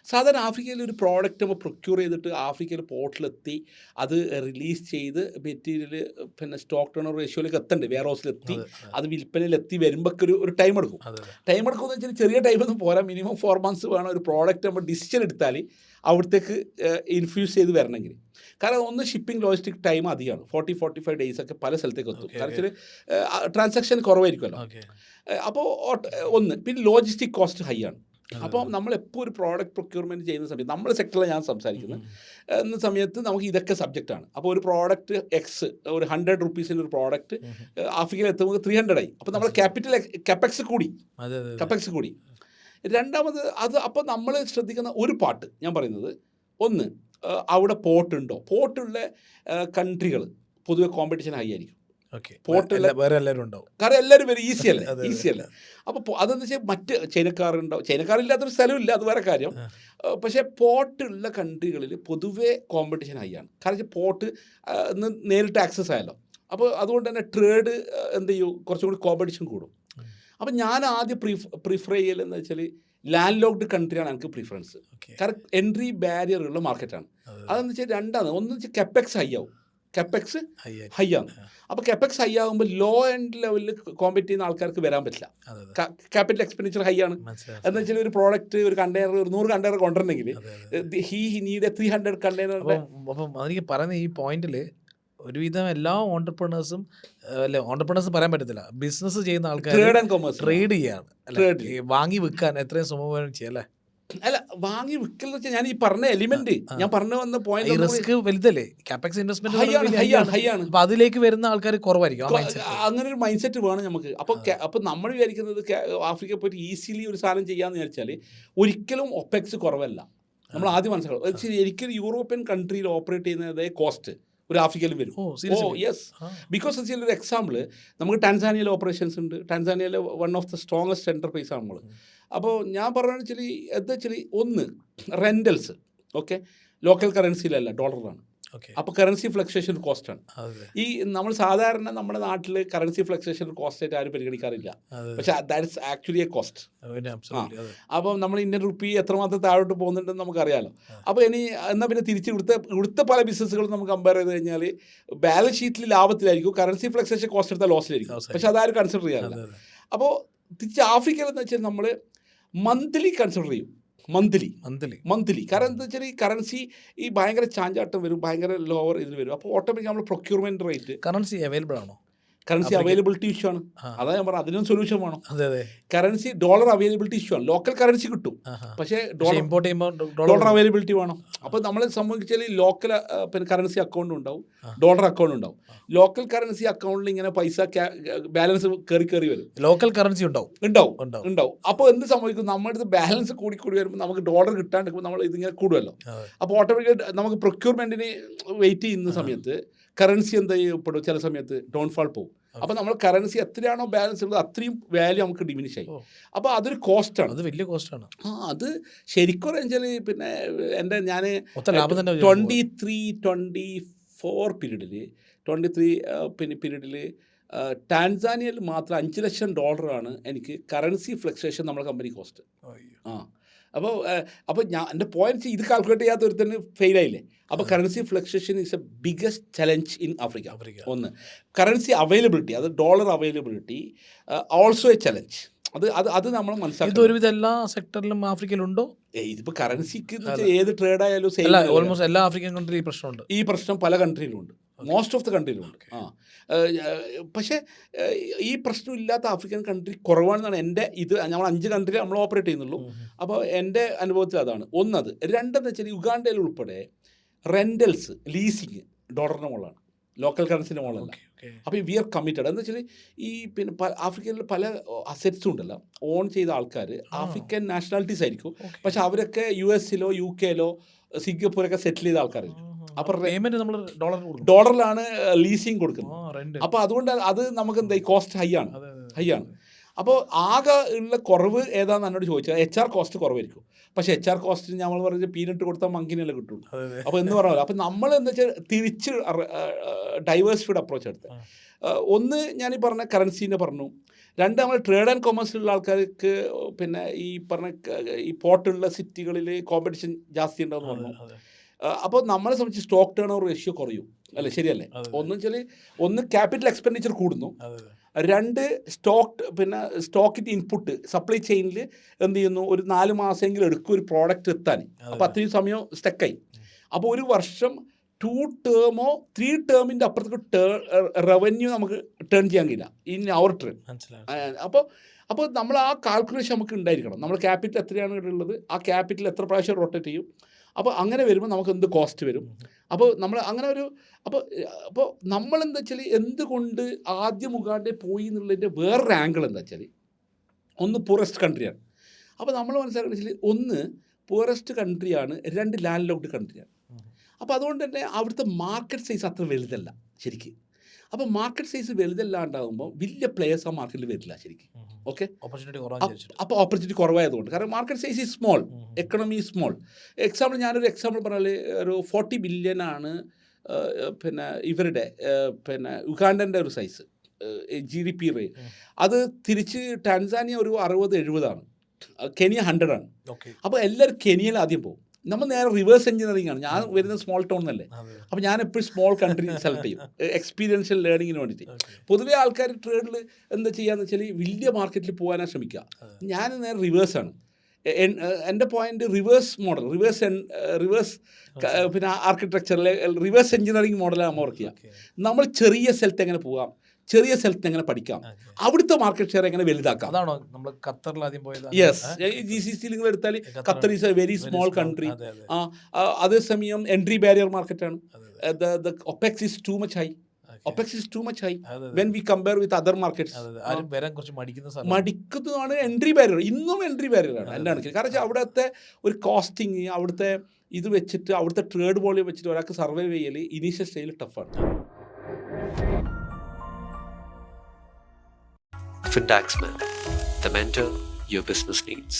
സാധാരണ ആഫ്രിക്കയിൽ ഒരു പ്രോഡക്റ്റ് നമ്മൾ പ്രൊക്യൂർ ചെയ്തിട്ട് ആഫ്രിക്കയിൽ പോർട്ടിലെത്തി അത് റിലീസ് ചെയ്ത് മെറ്റീരിയൽ പിന്നെ സ്റ്റോക്ക് ടേൺ ഓവർ റേഷ്യോയിലേക്ക് എത്തണ്ടേ, വെയർ ഹൗസിലെത്തി അത് വിൽപ്പനയിലെത്തി വരുമ്പോൾ ഒരു ടൈം എടുക്കും. ടൈം എടുക്കുമെന്ന് വെച്ചാൽ ചെറിയ ടൈമൊന്നും പോരാ, മിനിമം 4 months വേണം ഒരു പ്രോഡക്റ്റ് നമ്മൾ ഡിസിഷൻ എടുത്താൽ അവിടത്തേക്ക് ഇൻഫ്യൂസ് ചെയ്ത് വരണമെങ്കിൽ. കാരണം ഒന്ന് ഷിപ്പിംഗ് ലോജിസ്റ്റിക് ടൈം അധികമാണ്, 40-45 days ഒക്കെ പല സ്ഥലത്തേക്ക് എത്തും. കാരണം ട്രാൻസാക്ഷൻ കുറവായിരിക്കുമല്ലോ. അപ്പോൾ ഒന്ന് പിന്നെ ലോജിസ്റ്റിക് കോസ്റ്റ് ഹൈ ആണ്. അപ്പോൾ നമ്മളെപ്പോൾ ഒരു പ്രോഡക്റ്റ് പ്രൊക്യൂർമെൻറ്റ് ചെയ്യുന്ന സമയത്ത് നമ്മുടെ സെക്ടറിൽ ഞാൻ സംസാരിക്കുന്നത് എന്ന സമയത്ത് നമുക്ക് ഇതൊക്കെ സബ്ജക്റ്റാണ്. അപ്പോൾ ഒരു പ്രോഡക്റ്റ് എക്സ് ഒരു 100 rupees ഒരു പ്രോഡക്റ്റ് ആഫ്രിക്കയിൽ എത്തുമ്പോൾ 300 ആയി. അപ്പോൾ നമ്മുടെ കെപെക്സ് കൂടി. രണ്ടാമത് അത് അപ്പോൾ നമ്മൾ ശ്രദ്ധിക്കുന്ന ഒരു പാർട്ട് ഞാൻ പറയുന്നത്, ഒന്ന് അവിടെ പോർട്ടുണ്ടോ, പോർട്ടുള്ള കൺട്രികൾ പൊതുവെ കോമ്പറ്റീഷൻ ഹൈ ആയിരിക്കും. പോർട്ടുള്ള കാരണം എല്ലാവരും വരും, ഈസിയല്ല. അപ്പോൾ അതെന്ന് വെച്ചാൽ മറ്റ് ചൈനക്കാരില്ലാത്തൊരു സ്ഥലമില്ല, അത് വേറെ കാര്യം. പക്ഷേ പോർട്ടുള്ള കൺട്രികളിൽ പൊതുവേ കോമ്പറ്റീഷൻ ഹൈ ആണ്. കാരണം പോർട്ട് നേരിട്ട് ആക്സസ് ആയല്ലോ. അപ്പോൾ അതുകൊണ്ട് തന്നെ ട്രേഡ് എന്ത് ചെയ്യും, കുറച്ചും കൂടി കോമ്പറ്റീഷൻ കൂടും. അപ്പം ഞാൻ ആദ്യം പ്രിഫർ ചെയ്യലെന്ന് വെച്ചാൽ ലാൻഡ് ലോക്ക്ഡ് കൺട്രിയാണ് എനിക്ക് പ്രിഫറൻസ്. കാരണം എൻട്രി ബാരിയർ ഉള്ള മാർക്കറ്റാണ്. അതെന്ന് വെച്ചാൽ രണ്ടാണ്, ഒന്ന് വെച്ചാൽ കെപെക്സ് ഹൈ ആണ്. അപ്പോൾ കെപെക്സ് ഹൈ ആകുമ്പോൾ ലോ എൻഡ് ലെവലിൽ കോമ്പറ്റ് ചെയ്യുന്ന ആൾക്കാർക്ക് വരാൻ പറ്റില്ല. ക്യാപിറ്റൽ എക്സ്പെൻഡിച്ചർ ഹൈ ആണ്. എന്ന് വെച്ചാൽ ഒരു പ്രോഡക്റ്റ് ഒരു കണ്ടെയ്നർ ഒരു 100 container കൊണ്ടുവരണമെങ്കിൽ ഹി നീഡ് 300 container. അപ്പം അതെനിക്ക് പറയുന്ന ഈ പോയിന്റിൽ ഒരുവിധം എല്ലാ ഓണ്ടർപ്രണേഴ്സും ഓണ്ടർപ്രണേഴ്സ് പറയാൻ പറ്റത്തില്ല, ബിസിനസ് ചെയ്യുന്ന ആൾക്കാർ ട്രേഡ് ചെയ്യാണ്, വാങ്ങി വിൽക്കാൻ എത്രയും സുമൂലം ചെയ്യല്ലേ. അല്ല, വാങ്ങി വിൽക്കൽ വെച്ചാൽ ഞാൻ ഈ പറഞ്ഞ എലിമെന്റ് ഞാൻ പറഞ്ഞു വന്ന പോയിന്റ്, റിസ്ക് വലുതല്ലേ, കാപെക്സ് ഇൻവെസ്റ്റ്മെന്റ് ഹൈ ആണ്. അപ്പോൾ അതിലേക്ക് വരുന്ന ആൾക്കാർ കുറവായിരിക്കും. അങ്ങനെ ഒരു മൈൻഡ് സെറ്റ് വേണം നമുക്ക്. അപ്പോൾ നമ്മൾ വിചാരിക്കുന്നത് ആഫ്രിക്ക പോയിട്ട് ഈസിലി ഒരു സാധനം ചെയ്യാന്ന് വിചാരിച്ചാൽ ഒരിക്കലും ഒപെക്സ് കുറവല്ല. നമ്മൾ ആദ്യം മനസ്സിലാവും. ഒരിക്കലും യൂറോപ്യൻ കൺട്രിയിൽ ഓപ്പറേറ്റ് ചെയ്യുന്നതേ കോസ്റ്റ് ഒരു ആഫ്രിക്കയിൽ വരും. യെസ്, ബിക്കോസ് വെച്ചാൽ ഒരു എക്സാമ്പിൾ നമുക്ക് ടാൻസാനിയയിൽ ഓപ്പറേഷൻസ് ഉണ്ട്. ടാൻസാനിയയിലെ one of the strongest enterprise ആണ് നമ്മൾ. അപ്പോൾ ഞാൻ പറഞ്ഞതെന്ന് വെച്ചാൽ എന്താ വെച്ചാൽ ഒന്ന് റെൻ്റൽസ്, ഓക്കെ, ലോക്കൽ കറൻസിയിലല്ല, ഡോളറിലാണ്. അപ്പോൾ കറൻസി ഫ്ലക്ച്വേഷൻ കോസ്റ്റാണ്. ഈ നമ്മൾ സാധാരണ നമ്മുടെ നാട്ടിൽ കറൻസി ഫ്ലക്ച്വേഷൻ കോസ്റ്റ് ആയിട്ട് ആരും പരിഗണിക്കാറില്ല, പക്ഷേ that is actually A cost. അപ്പോൾ നമ്മൾ ഇന്ത്യൻ റുപ്പി എത്രമാത്രം താഴോട്ട് പോകുന്നുണ്ടെന്ന് നമുക്കറിയാമല്ലോ. അപ്പോൾ എന്നാൽ പിന്നെ തിരിച്ച് ഇവിടുത്തെ പല ബിസിനസ്സുകളും നമുക്ക് കമ്പയർ ചെയ്ത് കഴിഞ്ഞാൽ ബാലൻസ് ഷീറ്റിൽ ലാഭത്തിലായിരിക്കും, കറൻസി ഫ്ലക്ച്വേഷൻ കോസ്റ്റ് എടുത്താൽ ലോസിലായിരിക്കും. പക്ഷേ അതാരും കൺസിഡർ ചെയ്യാറില്ല. അപ്പോൾ തിരിച്ച് ആഫ്രിക്കയിൽ എന്ന് വെച്ചാൽ നമ്മൾ മന്ത്ലി കൺസിഡർ ചെയ്യും. മന്ത്ലി കാരണം എന്താ വെച്ചാൽ ഈ കറൻസി ഈ ഭയങ്കര ചാഞ്ചാട്ടം വരും, ഭയങ്കര ലോവർ ഇതിൽ വരും. അപ്പോൾ ഓട്ടോമാറ്റിക് നമ്മൾ പ്രൊക്യൂർമെൻറ്റ് റേറ്റ് കറൻസി അവൈലബിൾ ആണോ, കറൻസി അവൈലബിലിറ്റി ഇഷ്യൂ ആണ്. അതാ ഞാൻ പറഞ്ഞത്, അതിനും സൊല്യൂഷൻ വേണം. കറൻസി ഡോളർ അവൈലബിലിറ്റി ഇഷ്യൂ ആണ്. ലോക്കൽ കറൻസി കിട്ടും, പക്ഷേ ഡോളർ അവൈലബിലിറ്റി വേണം. അപ്പോൾ നമ്മളെ സംബന്ധിച്ചാൽ ലോക്കൽ പിന്നെ കറൻസി അക്കൗണ്ട് ഉണ്ടാവും, ഡോളർ അക്കൗണ്ട് ഉണ്ടാവും. ലോക്കൽ കറൻസി അക്കൗണ്ടിൽ ഇങ്ങനെ പൈസ ബാലൻസ് കയറി വരും, ലോക്കൽ കറൻസി ഉണ്ടാവും. അപ്പോൾ എന്ത് സംഭവിക്കും, നമ്മുടെ അടുത്ത് ബാലൻസ് കൂടി വരുമ്പോൾ നമുക്ക് ഡോളർ കിട്ടാണ്ട് നമ്മൾ ഇതിങ്ങനെ കൂടുമല്ലോ. അപ്പോൾ ഓട്ടോമാറ്റിക്കായിട്ട് നമുക്ക് പ്രൊക്യൂർമെൻറ്റിന് വെയിറ്റ് ചെയ്യുന്ന സമയത്ത് കറൻസി എന്താ ചെയ്യപ്പെടും, ചില സമയത്ത് ഡൗൺഫാൾ പോകും. അപ്പോൾ നമ്മൾ കറൻസി എത്രയാണോ ബാലൻസ് ഉള്ളത് അത്രയും വാല്യൂ നമുക്ക് ഡിമിനിഷ് ആയി. അപ്പോൾ അതൊരു കോസ്റ്റാണ്. അത് വലിയ കോസ്റ്റാണ്. അത് ശരിക്കും വെച്ചാൽ പിന്നെ ഞാൻ ലാഭം തന്നെ 23-24 പീരീഡിൽ ടാൻസാനിയയിൽ മാത്രം $5 ലക്ഷം എനിക്ക് കറൻസി ഫ്ലക്ച്വേഷൻ നമ്മുടെ കമ്പനി കോസ്റ്റ്. അപ്പോൾ എൻ്റെ പോയിന്റ് ഇത് കാൽക്കുലേറ്റ് ചെയ്യാത്ത ഒരു തന്നെ ഫെയിലായില്ലേ. അപ്പോൾ currency fluctuation is a biggest challenge in Africa. ഒന്ന് കറൻസി അവൈലബിലിറ്റി, അത് dollar availability also A challenge. അത് നമ്മൾ മനസ്സിലാക്കി. ഒരുവിധം എല്ലാ സെക്ടറിലും ആഫ്രിക്കയിലുണ്ടോ? ഇതിപ്പോൾ കറൻസിക്ക് ഏത് ട്രേഡ് ആയാലും ഓൾമോസ്റ്റ് എല്ലാ ആഫ്രിക്കൻ കൺട്രി ഈ പ്രശ്നമുണ്ട്. ഈ പ്രശ്നം പല കൺട്രിയിലുണ്ട്, മോസ്റ്റ് ഓഫ് ദ കൺട്രിയിലുണ്ട്. പക്ഷേ ഈ പ്രശ്നം ഇല്ലാത്ത ആഫ്രിക്കൻ കൺട്രി കുറവാണെന്നാണ് എൻ്റെ നമ്മൾ 5 കൺട്രിയിൽ നമ്മൾ ഓപ്പറേറ്റ് ചെയ്യുന്നുള്ളൂ. അപ്പോൾ എൻ്റെ അനുഭവത്തിൽ അതാണ് ഒന്നത്. രണ്ടെന്ന് വെച്ചാൽ യുഗാണ്ടയിൽ ഉൾപ്പെടെ റെൻ്റൽസ് ലീസിങ് ഡോളറിൻ്റെ മുകളിലാണ്, ലോക്കൽ കറൻസിൻ്റെ മുകളിലല്ല. അപ്പോൾ വി ആർ കമ്മിറ്റഡ്. എന്ന് വെച്ചാൽ ഈ പിന്നെ ആഫ്രിക്കയിൽ പല അസറ്റ്സും ഉണ്ടല്ലോ ഓൺ ചെയ്ത ആൾക്കാർ ആഫ്രിക്കൻ നാഷണാലിറ്റീസ് ആയിരിക്കും. പക്ഷെ അവരൊക്കെ US UK സിംഗപ്പൂരൊക്കെ സെറ്റിൽ ചെയ്ത ആൾക്കാരായിരിക്കും. അപ്പോൾ ഡോളറിലാണ് ലീസിങ് കൊടുക്കുന്നത്. അപ്പോൾ അതുകൊണ്ട് അത് നമുക്ക് എന്താ കോസ്റ്റ് ഹൈ ആണ്. അപ്പോൾ ആകെ ഉള്ള കുറവ് ഏതാണെന്ന് എന്നോട് ചോദിച്ചാൽ HR കോസ്റ്റ് കുറവായിരിക്കും. പക്ഷേ HR കോസ്റ്റ് നമ്മൾ പറഞ്ഞ പീനട്ട് കൊടുത്താൽ മങ്കിനല്ലേ കിട്ടുള്ളൂ. അപ്പോൾ എന്ന് പറഞ്ഞാൽ അപ്പോൾ നമ്മൾ എന്താ വെച്ചാൽ തിരിച്ച് ഡൈവേഴ്സിഫൈഡ് അപ്രോച്ച് എടുത്ത് ഒന്ന് ഞാൻ ഈ പറഞ്ഞ കറൻസീനെ പറഞ്ഞു. രണ്ട് നമ്മൾ ട്രേഡ് ആൻഡ് കൊമേഴ്സിലുള്ള ആൾക്കാർക്ക് പിന്നെ ഈ പറഞ്ഞ ഈ പോർട്ടുള്ള സിറ്റികളിൽ കോമ്പറ്റീഷൻ ജാസ്തി ഉണ്ടാവുമെന്ന് പറഞ്ഞു. അപ്പോൾ നമ്മളെ സംബന്ധിച്ച് സ്റ്റോക്ക് ടേൺ ഓവർ റേഷ്യോ കുറയും അല്ലേ, ശരിയല്ലേ? ഒന്ന് വെച്ചാൽ ഒന്ന് ക്യാപിറ്റൽ എക്സ്പെൻഡിച്ചർ കൂടുന്നു, രണ്ട് സ്റ്റോക്കിൻ്റെ ഇൻപുട്ട് സപ്ലൈ ചെയിനിൽ എന്ത് ചെയ്യുന്നു, ഒരു 4 മാസമെങ്കിലും എടുക്കും ഒരു പ്രോഡക്റ്റ് എത്താൻ. അപ്പോൾ അത്രയും സമയം സ്റ്റക്കായി. അപ്പോൾ ഒരു വർഷം 2 ടേമോ 3 ടേമിൻ്റെ അപ്പുറത്തേക്ക് റവന്യൂ നമുക്ക് ടേൺ ചെയ്യാൻ കഴിയില്ല ഇൻ അവർ ട്രെയിൻ. അപ്പോൾ നമ്മൾ ആ കാൽക്കുലേഷൻ നമുക്ക് ഉണ്ടായിരിക്കണം. നമ്മൾ ക്യാപിറ്റൽ എത്രയാണ് ഉള്ളത്, ആ ക്യാപിറ്റൽ എത്ര പ്രാവശ്യം റൊട്ടേറ്റ് ചെയ്യും. അപ്പോൾ അങ്ങനെ വരുമ്പോൾ നമുക്ക് എന്ത് കോസ്റ്റ് വരും. അപ്പോൾ നമ്മൾ അങ്ങനെ അപ്പോൾ നമ്മളെന്താ വെച്ചാൽ എന്തുകൊണ്ട് ആദ്യം ഉഗാണ്ടയിൽ പോയി എന്നുള്ളതിൻ്റെ വേറൊരു ആംഗിൾ എന്താ വെച്ചാൽ ഒന്ന് പൂറസ്റ്റ് കൺട്രിയാണ്. അപ്പോൾ നമ്മൾ മനസ്സിലാക്കുന്നത് വെച്ചാൽ ഒന്ന് പൂറസ്റ്റ് കൺട്രിയാണ്, രണ്ട് ലാൻഡ് ലോക്ക്ഡ് കൺട്രിയാണ്. അപ്പോൾ അതുകൊണ്ട് തന്നെ അവിടുത്തെ മാർക്കറ്റ് സൈസ് അത്ര വലുതല്ല ശരിക്കും. അപ്പോൾ മാർക്കറ്റ് സൈസ് വലുതല്ലാണ്ടാകുമ്പോൾ വലിയ പ്ലേയേഴ്സ് ആ മാർക്കറ്റിൽ വരില്ല ശരിക്കും. ഓക്കെ, അപ്പോൾ ഓപ്പർച്യൂണിറ്റി കുറവായതുകൊണ്ട്, കാരണം market size is small, economy is small. ഞാനൊരു എക്സാമ്പിൾ പറഞ്ഞാൽ ഒരു 40 ബില്യൺ ആണ് പിന്നെ ഇവരുടെ പിന്നെ യുഗാണ്ടൻ്റെ ഒരു സൈസ് GDP റേറ്റ്. അത് തിരിച്ച് ടാൻസാനിയ ഒരു 60-70 ആണ്, കെനിയ 100 ആണ്. അപ്പോൾ എല്ലാവരും കെനിയയിൽ ആദ്യം പോകും. നമ്മൾ നേരെ റിവേഴ്സ് എഞ്ചിനീയറിംഗ് ആണ്. ഞാൻ വരുന്നത് സ്മോൾ ടൗൺ എന്നല്ലേ, അപ്പോൾ ഞാൻ എപ്പോഴും സ്മോൾ കൺട്രി സെലക്ട് ചെയ്യും എക്സ്പീരിയൻഷ്യൽ ലേണിങ്ങിന് വേണ്ടിയിട്ട്. പൊതുവേ ആൾക്കാർ ട്രേഡിൽ എന്താ ചെയ്യുകയെന്ന് വെച്ചാൽ വലിയ മാർക്കറ്റിൽ പോകാനാണ് ശ്രമിക്കുക. ഞാൻ നേരെ റിവേഴ്സാണ്. എൻ്റെ പോയിന്റ് റിവേഴ്സ് മോഡൽ, റിവേഴ്സ് പിന്നെ ആർക്കിടെക്ചറിലെ റിവേഴ്സ് എഞ്ചിനീയറിംഗ് മോഡലാണ് നമ്മൾ വർക്ക് ചെയ്യുക. നമ്മൾ ചെറിയ സ്ഥലത്ത് എങ്ങനെ പോകാം, ചെറിയ സ്ഥലത്ത് എങ്ങനെ പഠിക്കാം, അവിടുത്തെ മാർക്കറ്റ് ഷെയർ എങ്ങനെ വലുതാക്കാം. അതാണോ നമ്മൾ ഖത്തറിൽ ആദ്യം പോയത്? യെസ്, GCC നിങ്ങൾ എടുത്താൽ Qatar is a very small country. അതേസമയം എൻട്രി ബാരിയർ മാർക്കറ്റാണ്. Opex is too much high. when we compare with other markets. മടിക്കുന്നതാണ് എൻട്രി ബാരിയർ, ഇന്നും എൻട്രി ബാരിയറാണ് എൻ്റെ കണക്കിൽ. കാരണം അവിടുത്തെ ഒരു കോസ്റ്റിങ്, അവിടുത്തെ ഇത് വെച്ചിട്ട് അവിടുത്തെ ട്രേഡ് വോളിയം വെച്ചിട്ട് ഒരാൾക്ക് സർവൈവ് ചെയ്യൽ ഇനീഷ്യൽ സ്റ്റേജിൽ ടഫാണ്. Fintaxman, the mentor your business needs.